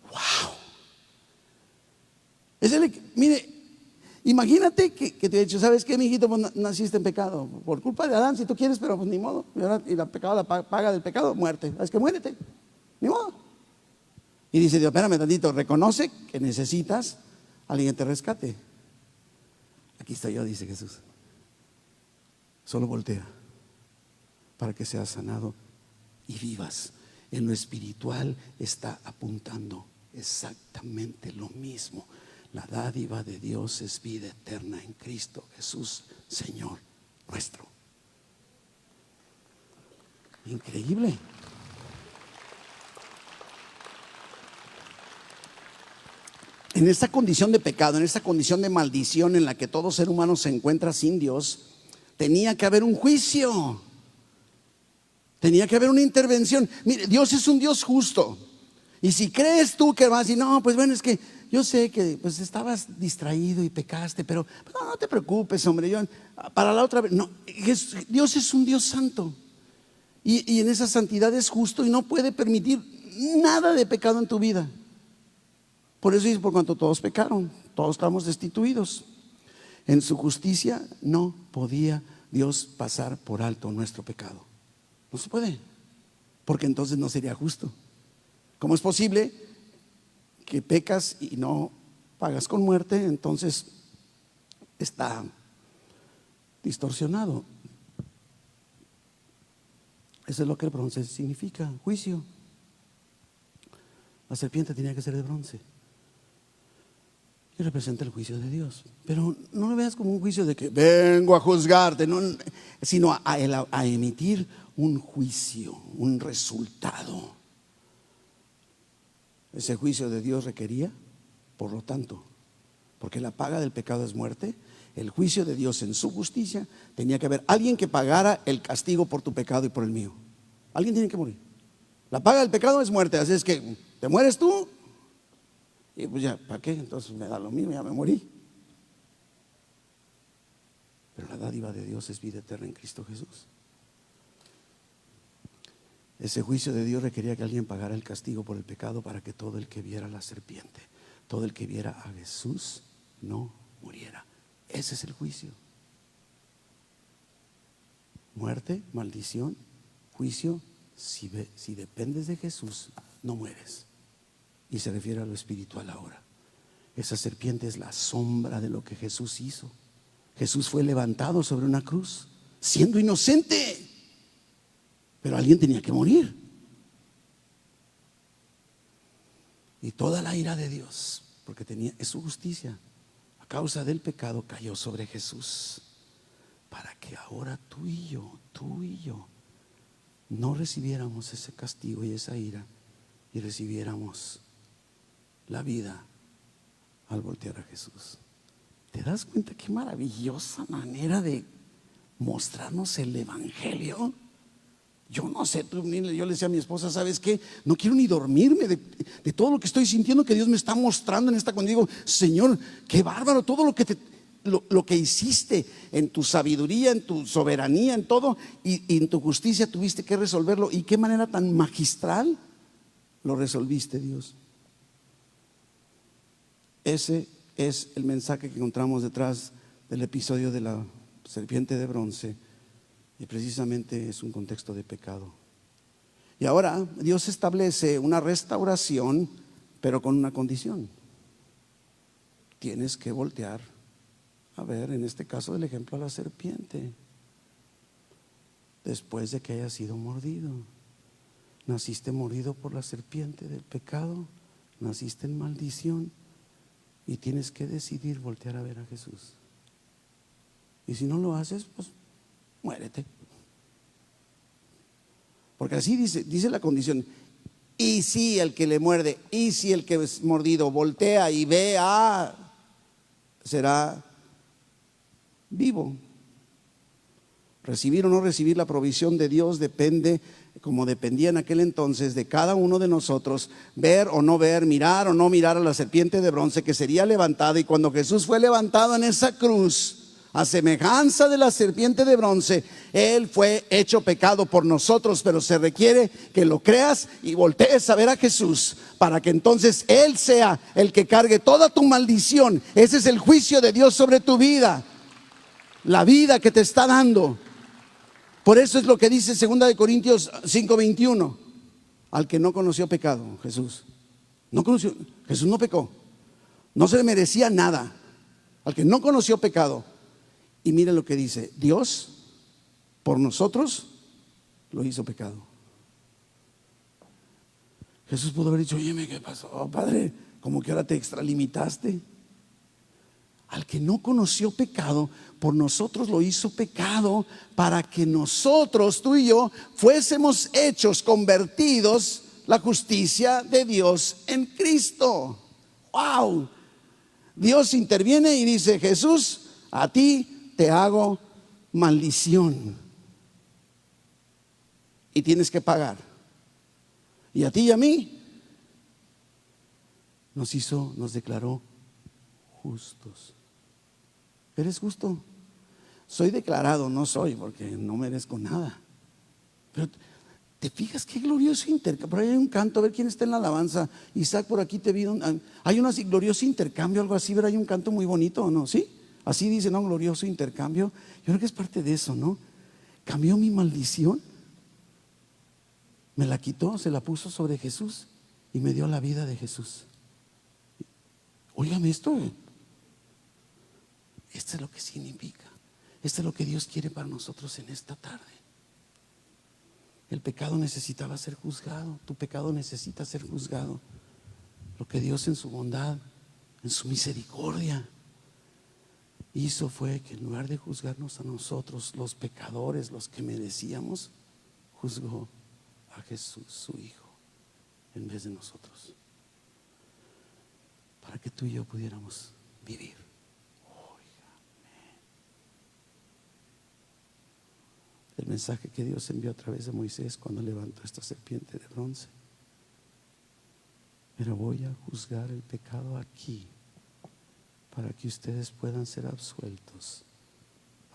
Wow. Mire, imagínate que te he dicho, ¿sabes qué, mijito? Pues naciste en pecado por culpa de Adán, si tú quieres, pero pues ni modo. Y la paga del pecado, muerte. ¿Sabes qué? Muérete, ni modo. Y dice Dios, espérame tantito, reconoce que necesitas a alguien que te rescate. Aquí estoy yo, dice Jesús. Solo voltea para que seas sanado y vivas. En lo espiritual está apuntando exactamente lo mismo. La dádiva de Dios es vida eterna en Cristo Jesús, Señor nuestro. Increíble. En esta condición de pecado, en esta condición de maldición en la que todo ser humano se encuentra sin Dios, tenía que haber un juicio. Tenía que haber una intervención. Mire, Dios es un Dios justo. Y si crees tú que vas a decir, no, pues bueno, es que yo sé que pues estabas distraído y pecaste, pero no te preocupes, hombre, para la otra vez. No, Dios es un Dios santo. Y en esa santidad es justo y no puede permitir nada de pecado en tu vida. Por eso dice, por cuanto todos pecaron, todos estamos destituidos. En su justicia no podía Dios pasar por alto nuestro pecado. No se puede, porque entonces no sería justo. ¿Cómo es posible que pecas y no pagas con muerte? Entonces está distorsionado. Eso es lo que el bronce significa, juicio. La serpiente tenía que ser de bronce y representa el juicio de Dios. Pero no lo veas como un juicio de que vengo a juzgarte, no, sino a emitir un juicio, un resultado. Ese juicio de Dios requería, por lo tanto, porque la paga del pecado es muerte, el juicio de Dios en su justicia, tenía que haber alguien que pagara el castigo por tu pecado y por el mío. Alguien tiene que morir. La paga del pecado es muerte, así es que te mueres tú y pues ya, ¿para qué? Entonces me da lo mismo, ya me morí. Pero la dádiva de Dios es vida eterna en Cristo Jesús. Ese juicio de Dios requería que alguien pagara el castigo por el pecado para que todo el que viera la serpiente, todo el que viera a Jesús no muriera. Ese es el juicio. Muerte, maldición, juicio. Si dependes de Jesús, no mueres. Y se refiere a lo espiritual ahora. Esa serpiente es la sombra de lo que Jesús hizo. Jesús fue levantado sobre una cruz siendo inocente, pero alguien tenía que morir. Y toda la ira de Dios, porque es su justicia, a causa del pecado cayó sobre Jesús, para que ahora tú y yo no recibiéramos ese castigo y esa ira y recibiéramos la vida al voltear a Jesús. ¿Te das cuenta qué maravillosa manera de mostrarnos el evangelio? Yo no sé, yo le decía a mi esposa, ¿sabes qué? No quiero ni dormirme de todo lo que estoy sintiendo que Dios me está mostrando en esta cuando digo, Señor, qué bárbaro, todo lo que hiciste en tu sabiduría, en tu soberanía, en todo, y en tu justicia tuviste que resolverlo. Y qué manera tan magistral lo resolviste, Dios. Ese es el mensaje que encontramos detrás del episodio de la serpiente de bronce, y precisamente es un contexto de pecado. Y ahora Dios establece una restauración, pero con una condición: tienes que voltear a ver, en este caso del ejemplo, a la serpiente después de que haya sido mordido. Naciste mordido por la serpiente del pecado, naciste en maldición, y tienes que decidir voltear a ver a Jesús. Y si no lo haces, pues muérete. Porque así dice la condición. Y si el que le muerde, y si el que es mordido voltea y ve, será vivo. Recibir o no recibir la provisión de Dios depende, como dependía en aquel entonces, de cada uno de nosotros. Ver o no ver, mirar o no mirar a la serpiente de bronce que sería levantada. Y cuando Jesús fue levantado en esa cruz, a semejanza de la serpiente de bronce, Él fue hecho pecado por nosotros. Pero se requiere que lo creas y voltees a ver a Jesús, para que entonces Él sea el que cargue toda tu maldición. Ese es el juicio de Dios sobre tu vida, la vida que te está dando. Por eso es lo que dice 2 Corintios 5:21. Al que no conoció pecado, Jesús no pecó, no se le merecía nada. Al que no conoció pecado. Y mire lo que dice: Dios por nosotros lo hizo pecado. Jesús pudo haber dicho: oye, ¿qué pasó, Padre? Como que ahora te extralimitaste. Al que no conoció pecado, por nosotros lo hizo pecado, para que nosotros, tú y yo, fuésemos hechos, convertidos, la justicia de Dios en Cristo. ¡Wow! Dios interviene y dice: Jesús, a ti te hago maldición y tienes que pagar. Y a ti y a mí nos declaró justos. ¿Eres justo? Soy declarado, no soy, porque no merezco nada. Pero ¿te fijas qué glorioso intercambio? Por ahí hay un canto, a ver quién está en la alabanza. Isaac, por aquí te vi. Hay un glorioso intercambio, algo así, pero hay un canto muy bonito, ¿no? ¿Sí? Así dice, ¿no? Glorioso intercambio. Yo creo que es parte de eso, ¿no? Cambió mi maldición, me la quitó, se la puso sobre Jesús y me dio la vida de Jesús. Óigame esto. Esto es lo que significa. Esto es lo que Dios quiere para nosotros en esta tarde. El pecado necesitaba ser juzgado. Tu pecado necesita ser juzgado. Lo que Dios en su bondad, en su misericordia, hizo fue que en lugar de juzgarnos a nosotros, los pecadores, los que merecíamos, juzgó a Jesús, su Hijo, en vez de nosotros, para que tú y yo pudiéramos vivir. El mensaje que Dios envió a través de Moisés cuando levantó esta serpiente de bronce era: voy a juzgar el pecado aquí, para que ustedes puedan ser absueltos,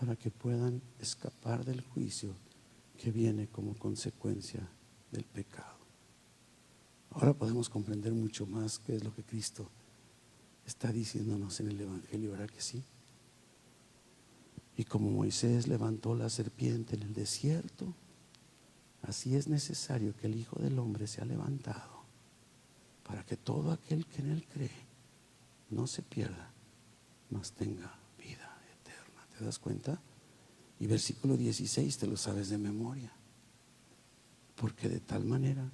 para que puedan escapar del juicio que viene como consecuencia del pecado. Ahora podemos comprender mucho más qué es lo que Cristo está diciéndonos en el Evangelio, ¿verdad que sí? Y como Moisés levantó la serpiente en el desierto, así es necesario que el Hijo del Hombre sea levantado, para que todo aquel que en Él cree no se pierda, mas tenga vida eterna. ¿Te das cuenta? Y versículo 16 te lo sabes de memoria. Porque de tal manera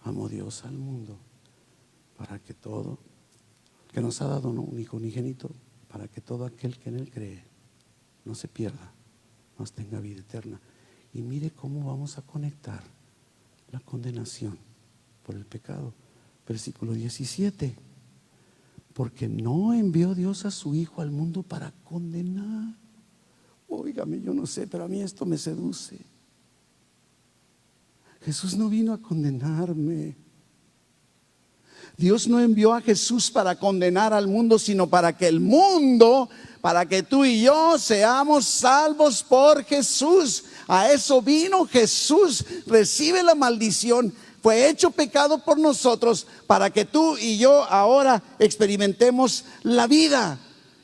amó Dios al mundo, para que todo, que nos ha dado un Hijo unigénito, para que todo aquel que en Él cree no se pierda, mas tenga vida eterna. Y mire cómo vamos a conectar la condenación por el pecado. Versículo 17: porque no envió Dios a su Hijo al mundo para condenar. Óigame, yo no sé, pero a mí esto me seduce. Jesús no vino a condenarme. Dios no envió a Jesús para condenar al mundo, sino para que el mundo, para que tú y yo seamos salvos por Jesús. A eso vino Jesús. Recibe la maldición, fue hecho pecado por nosotros para que tú y yo ahora experimentemos la vida.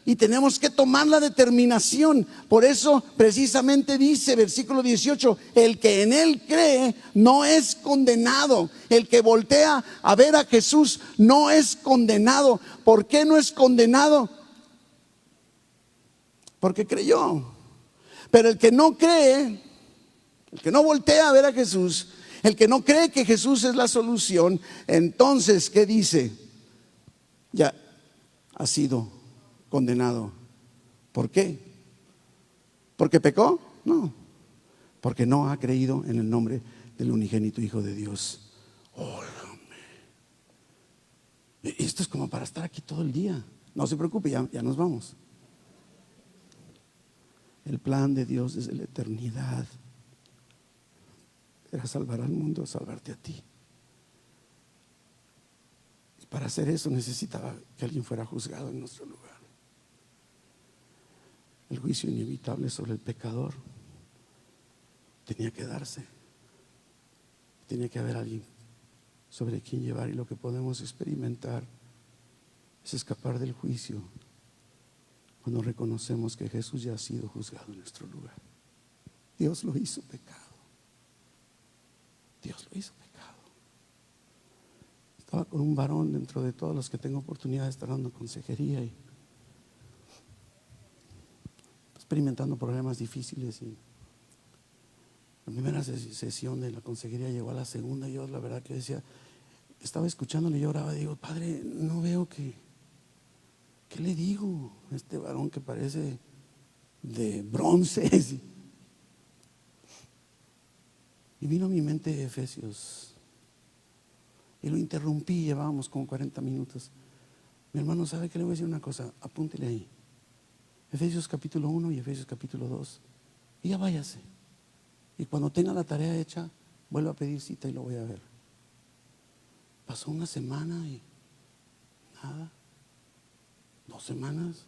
Y tenemos que tomar la determinación. Por eso precisamente dice versículo 18: el que en él cree no es condenado. El que voltea a ver a Jesús no es condenado. ¿Por qué no es condenado? Porque creyó. Pero el que no cree, el que no voltea a ver a Jesús, el que no cree que Jesús es la solución, entonces, ¿qué dice? Ya ha sido condenado. ¿Por qué? ¿Porque pecó? No, porque no ha creído en el nombre del unigénito Hijo de Dios. Óigame, esto es como para estar aquí todo el día. No se preocupe, ya nos vamos. El plan de Dios desde la eternidad era salvar al mundo, salvarte a ti. Y para hacer eso necesitaba que alguien fuera juzgado en nuestro lugar. El juicio inevitable sobre el pecador tenía que darse. Tenía que haber alguien sobre quien llevar, y lo que podemos experimentar es escapar del juicio cuando reconocemos que Jesús ya ha sido juzgado en nuestro lugar. Dios lo hizo pecado. Dios lo hizo pecado. Estaba con un varón dentro de todos los que tengo oportunidad de estar dando consejería y experimentando problemas difíciles, y la primera sesión de la consejería llegó a la segunda. Y yo la verdad que decía, estaba escuchándole y yo oraba, digo, Padre, no veo ¿qué le digo a este varón que parece de bronce? Y vino a mi mente Efesios y lo interrumpí. Llevábamos como 40 minutos. Mi hermano, ¿sabe qué? Le voy a decir una cosa, apúntele ahí: Efesios capítulo 1 y Efesios capítulo 2, y ya váyase. Y cuando tenga la tarea hecha, vuelva a pedir cita y lo voy a ver. Pasó una semana y nada. 2 semanas.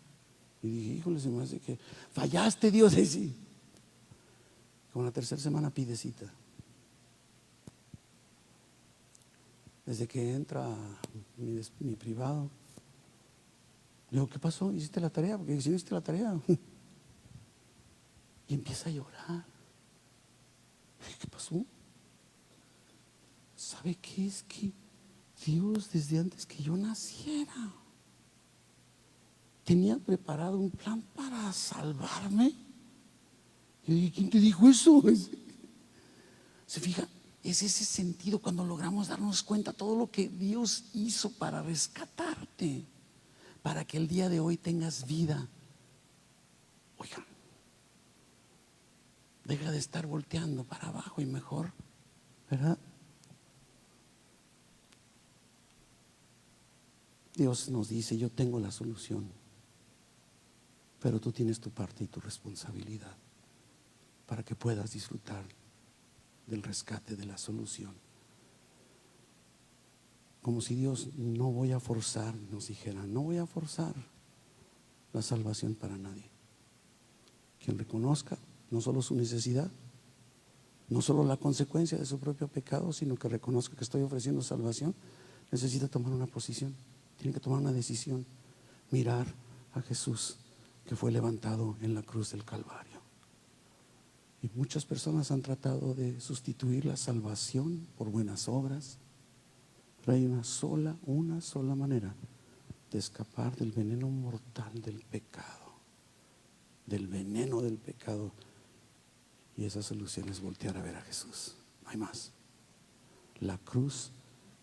Y dije, híjole, se me hace que fallaste, Dios. Y sí. Como la tercera semana pide cita. Desde que entra mi privado, le digo, ¿qué pasó? ¿Hiciste la tarea? Porque si no hiciste la tarea. Y empieza a llorar. ¿Qué pasó? ¿Sabe qué? Es que Dios, desde antes que yo naciera, tenía preparado un plan para salvarme. Yo dije, ¿quién te dijo eso? Se fija, es ese sentido cuando logramos darnos cuenta todo lo que Dios hizo para rescatarte, para que el día de hoy tengas vida. Oigan, deja de estar volteando para abajo y mejor, ¿verdad? Dios nos dice, yo tengo la solución, pero tú tienes tu parte y tu responsabilidad para que puedas disfrutar del rescate, de la solución. Como si Dios, no voy a forzar, nos dijera, no voy a forzar la salvación para nadie. Quien reconozca no solo su necesidad, no solo la consecuencia de su propio pecado, sino que reconozca que estoy ofreciendo salvación, necesita tomar una posición, tiene que tomar una decisión, mirar a Jesús que fue levantado en la cruz del Calvario. Y muchas personas han tratado de sustituir la salvación por buenas obras, pero hay una sola manera de escapar del veneno mortal del pecado, del veneno del pecado, y esa solución es voltear a ver a Jesús. No hay más. La cruz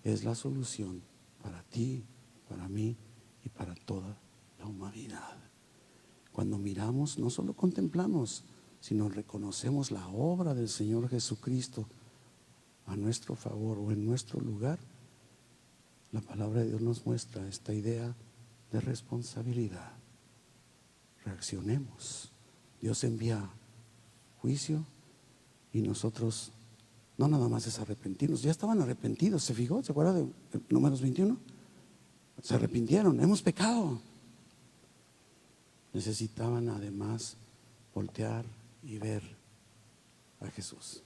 es la solución para ti, para mí y para toda la humanidad. Cuando miramos, no solo contemplamos, sino reconocemos la obra del Señor Jesucristo a nuestro favor o en nuestro lugar, la palabra de Dios nos muestra esta idea de responsabilidad. Reaccionemos. Dios envía juicio y nosotros no nada más es arrepentirnos. Ya estaban arrepentidos, ¿se fijó? ¿Se acuerda de Números 21? Se arrepintieron, hemos pecado. Necesitaban además voltear y ver a Jesús.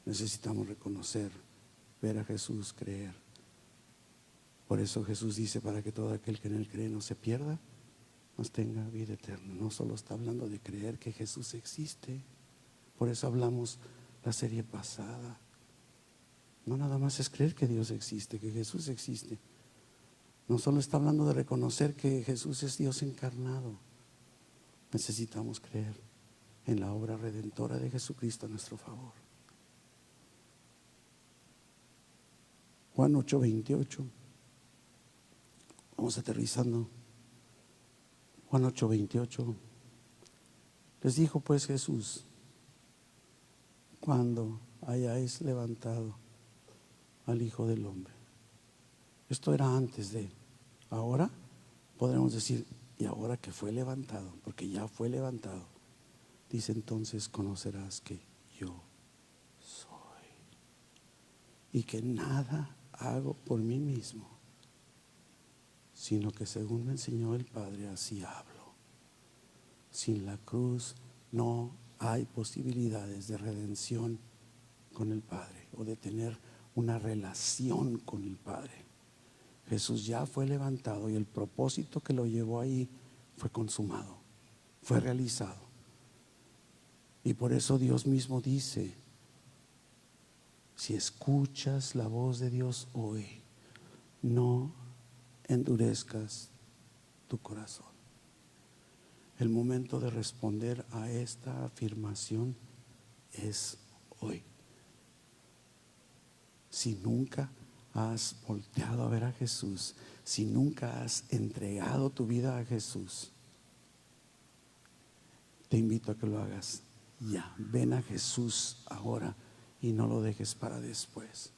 Necesitamos reconocer ver a Jesús, creer. Por eso Jesús dice, para que todo aquel que en él cree no se pierda, mas tenga vida eterna. No solo está hablando de creer que Jesús existe. Por eso hablamos la serie pasada. No nada más es creer que Dios existe, que Jesús existe. No solo está hablando de reconocer que Jesús es Dios encarnado. Necesitamos creer en la obra redentora de Jesucristo a nuestro favor. Juan 8:28. Vamos aterrizando. Juan 8:28. Les dijo pues Jesús: cuando hayáis levantado al Hijo del Hombre. Esto era antes de. Ahora podremos decir, y ahora que fue levantado, porque ya fue levantado, dice, entonces conocerás que yo soy, y que nada hago por mí mismo, sino que según me enseñó el Padre, así hablo. Sin la cruz no hay posibilidades de redención con el Padre o de tener una relación con el Padre. Jesús ya fue levantado y el propósito que lo llevó ahí fue consumado, fue realizado. Y por eso Dios mismo dice: si escuchas la voz de Dios hoy, no endurezcas tu corazón. El momento de responder a esta afirmación es hoy. Si nunca has volteado a ver a Jesús, si nunca has entregado tu vida a Jesús, te invito a que lo hagas ya. Ven a Jesús ahora y no lo dejes para después.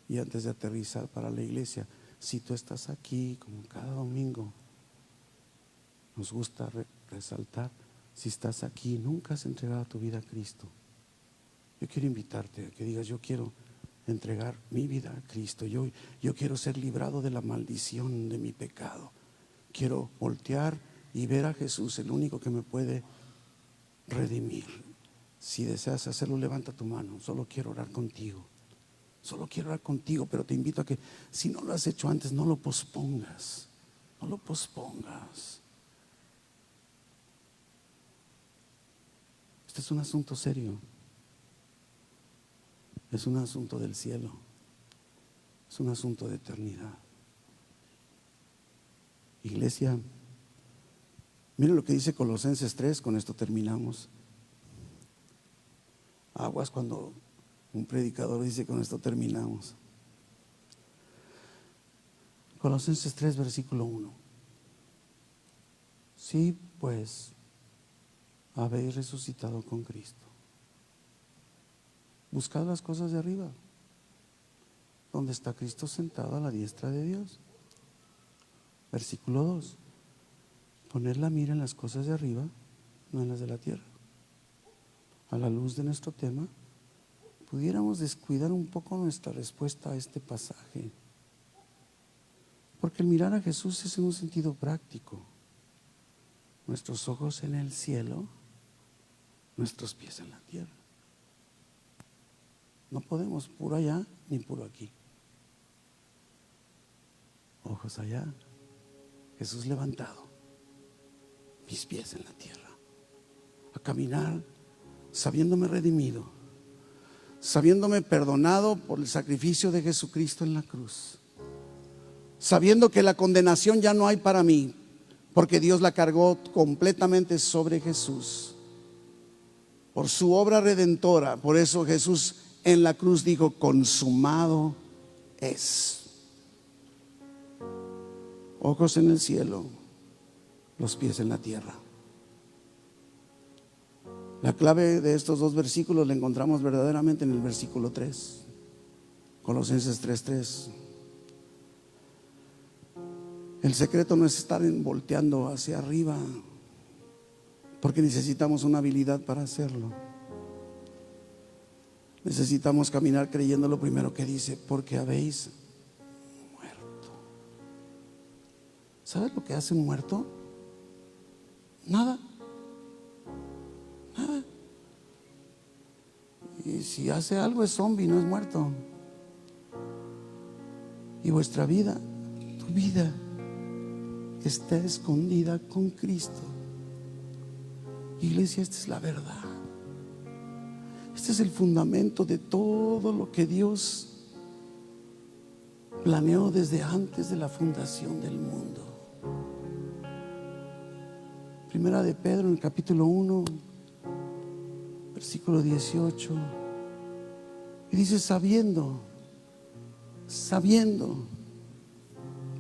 Y antes de aterrizar para la iglesia, si tú estás aquí como cada domingo, nos gusta resaltar, si estás aquí y nunca has entregado tu vida a Cristo, yo quiero invitarte a que digas: yo quiero entregar mi vida a Cristo. Yo quiero ser librado de la maldición de mi pecado. Quiero voltear y ver a Jesús, el único que me puede redimir. Si deseas hacerlo, levanta tu mano. Solo quiero orar contigo. Solo quiero orar contigo, pero te invito a que, si no lo has hecho antes, no lo pospongas. No lo pospongas. Este es un asunto serio. Es un asunto del cielo. Es un asunto de eternidad. Iglesia, miren lo que dice Colosenses 3, con esto terminamos. Aguas cuando un predicador dice: con esto terminamos. Colosenses 3, versículo 1. Sí, pues habéis resucitado con Cristo. Buscad las cosas de arriba, donde está Cristo sentado a la diestra de Dios. Versículo 2. Poned la mira en las cosas de arriba, no en las de la tierra. A la luz de nuestro tema, pudiéramos descuidar un poco nuestra respuesta a este pasaje, porque el mirar a Jesús es en un sentido práctico. Nuestros ojos en el cielo, nuestros pies en la tierra. No podemos puro allá ni puro aquí. Ojos allá, Jesús levantado, mis pies en la tierra, a caminar sabiéndome redimido, sabiéndome perdonado por el sacrificio de Jesucristo en la cruz, sabiendo que la condenación ya no hay para mí, porque Dios la cargó completamente sobre Jesús por su obra redentora. Por eso Jesús en la cruz dijo: consumado es. Ojos en el cielo, los pies en la tierra. La clave de estos dos versículos la encontramos verdaderamente en el versículo 3, Colosenses 3:3. El secreto no es estar volteando hacia arriba, porque necesitamos una habilidad para hacerlo. Necesitamos caminar creyendo lo primero que dice: porque habéis muerto. ¿Sabes lo que hace un muerto? Nada. Nada. Y si hace algo es zombie, no es muerto. Y vuestra vida, tu vida, está escondida con Cristo. Iglesia, esta es la verdad. Este es el fundamento de todo lo que Dios planeó desde antes de la fundación del mundo. Primera de Pedro, en el capítulo 1, versículo 18, y dice: sabiendo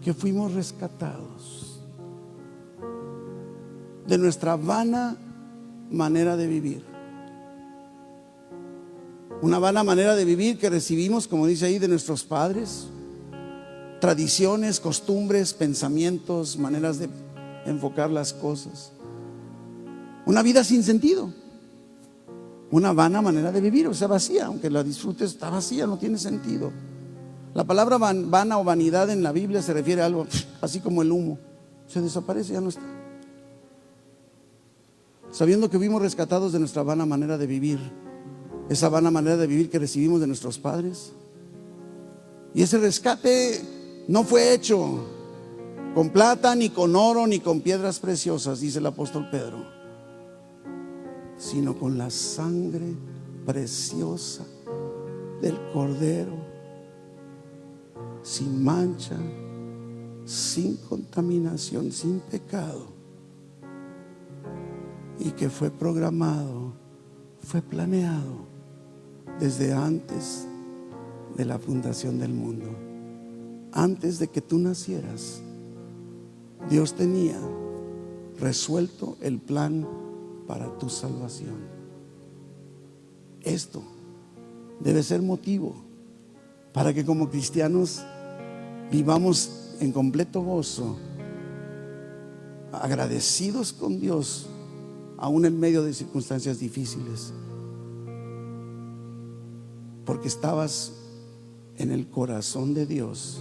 que fuimos rescatados de nuestra vana manera de vivir. Una vana manera de vivir que recibimos, como dice ahí, de nuestros padres. Tradiciones, costumbres, pensamientos, maneras de enfocar las cosas. Una vida sin sentido. Una vana manera de vivir, o sea, vacía. Aunque la disfrutes, está vacía, no tiene sentido. La palabra vana o vanidad en la Biblia se refiere a algo así como el humo. Se desaparece, ya no está. Sabiendo que fuimos rescatados de nuestra vana manera de vivir. Esa vana manera de vivir que recibimos de nuestros padres. Y ese rescate no fue hecho con plata, ni con oro, ni con piedras preciosas, dice el apóstol Pedro, sino con la sangre preciosa del Cordero, sin mancha, sin contaminación, sin pecado, y que fue programado, fue planeado desde antes de la fundación del mundo. Antes de que tú nacieras, Dios tenía resuelto el plan para tu salvación. Esto debe ser motivo para que como cristianos vivamos en completo gozo, agradecidos con Dios, aún en medio de circunstancias difíciles, porque estabas en el corazón de Dios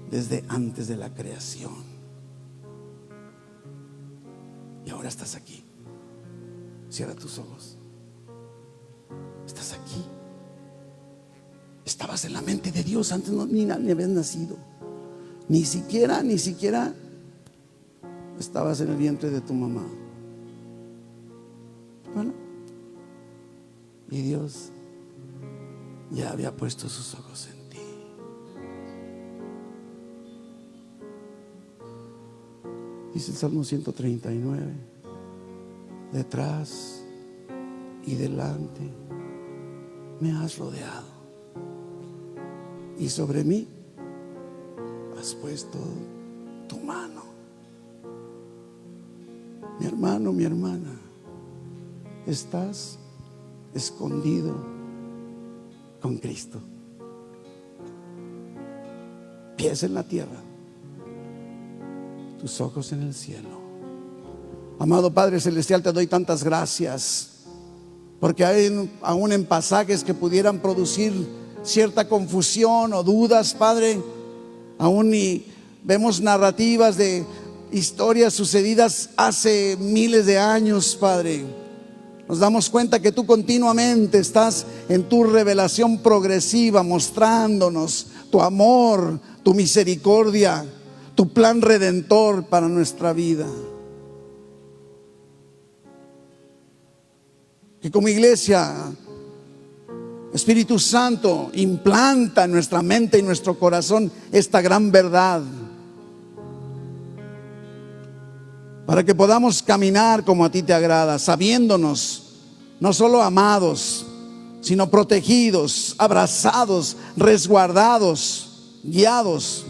desde antes de la creación. Y ahora estás aquí. Cierra tus ojos. Estás aquí. Estabas en la mente de Dios antes, ni habías nacido. Ni siquiera estabas en el vientre de tu mamá. Bueno, y Dios ya había puesto sus ojos en ti. Dice el Salmo 139: detrás y delante me has rodeado, y sobre mí has puesto tu mano. Mi hermano, mi hermana, estás escondido con Cristo. Pies en la tierra, tus ojos en el cielo. Amado Padre Celestial, te doy tantas gracias, porque hay aún en pasajes que pudieran producir cierta confusión o dudas, Padre, aún y vemos narrativas de historias sucedidas hace miles de años, Padre. Nos damos cuenta que tú continuamente estás en tu revelación progresiva, mostrándonos tu amor, tu misericordia, tu plan redentor para nuestra vida. Que como iglesia, Espíritu Santo, implanta en nuestra mente y nuestro corazón esta gran verdad, para que podamos caminar como a ti te agrada, sabiéndonos no solo amados, sino protegidos, abrazados, resguardados, guiados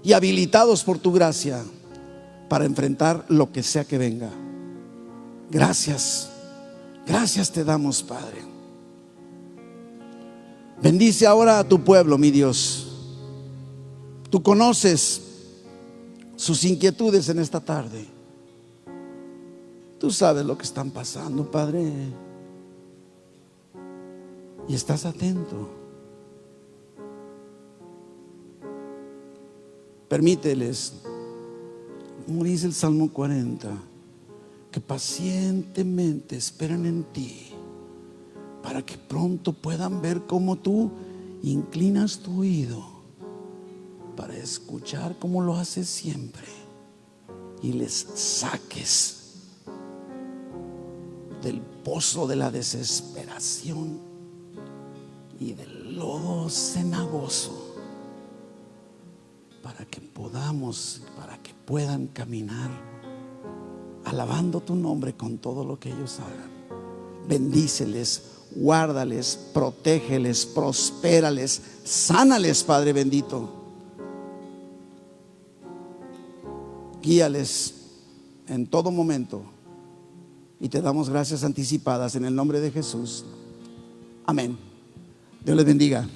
y habilitados por tu gracia para enfrentar lo que sea que venga. Gracias, gracias te damos, Padre. Bendice ahora a tu pueblo, mi Dios. Tú conoces sus inquietudes en esta tarde. Tú sabes lo que están pasando, Padre, y estás atento. Permíteles, como dice el Salmo 40, que pacientemente esperan en ti, para que pronto puedan ver cómo tú inclinas tu oído para escuchar como lo haces siempre, y les saques del pozo de la desesperación y del lodo cenagoso, para que puedan caminar alabando tu nombre con todo lo que ellos hagan. Bendíceles, guárdales, protégeles, prospérales, sánales, Padre bendito. Guíales en todo momento, y te damos gracias anticipadas en el nombre de Jesús. Amén. Dios les bendiga.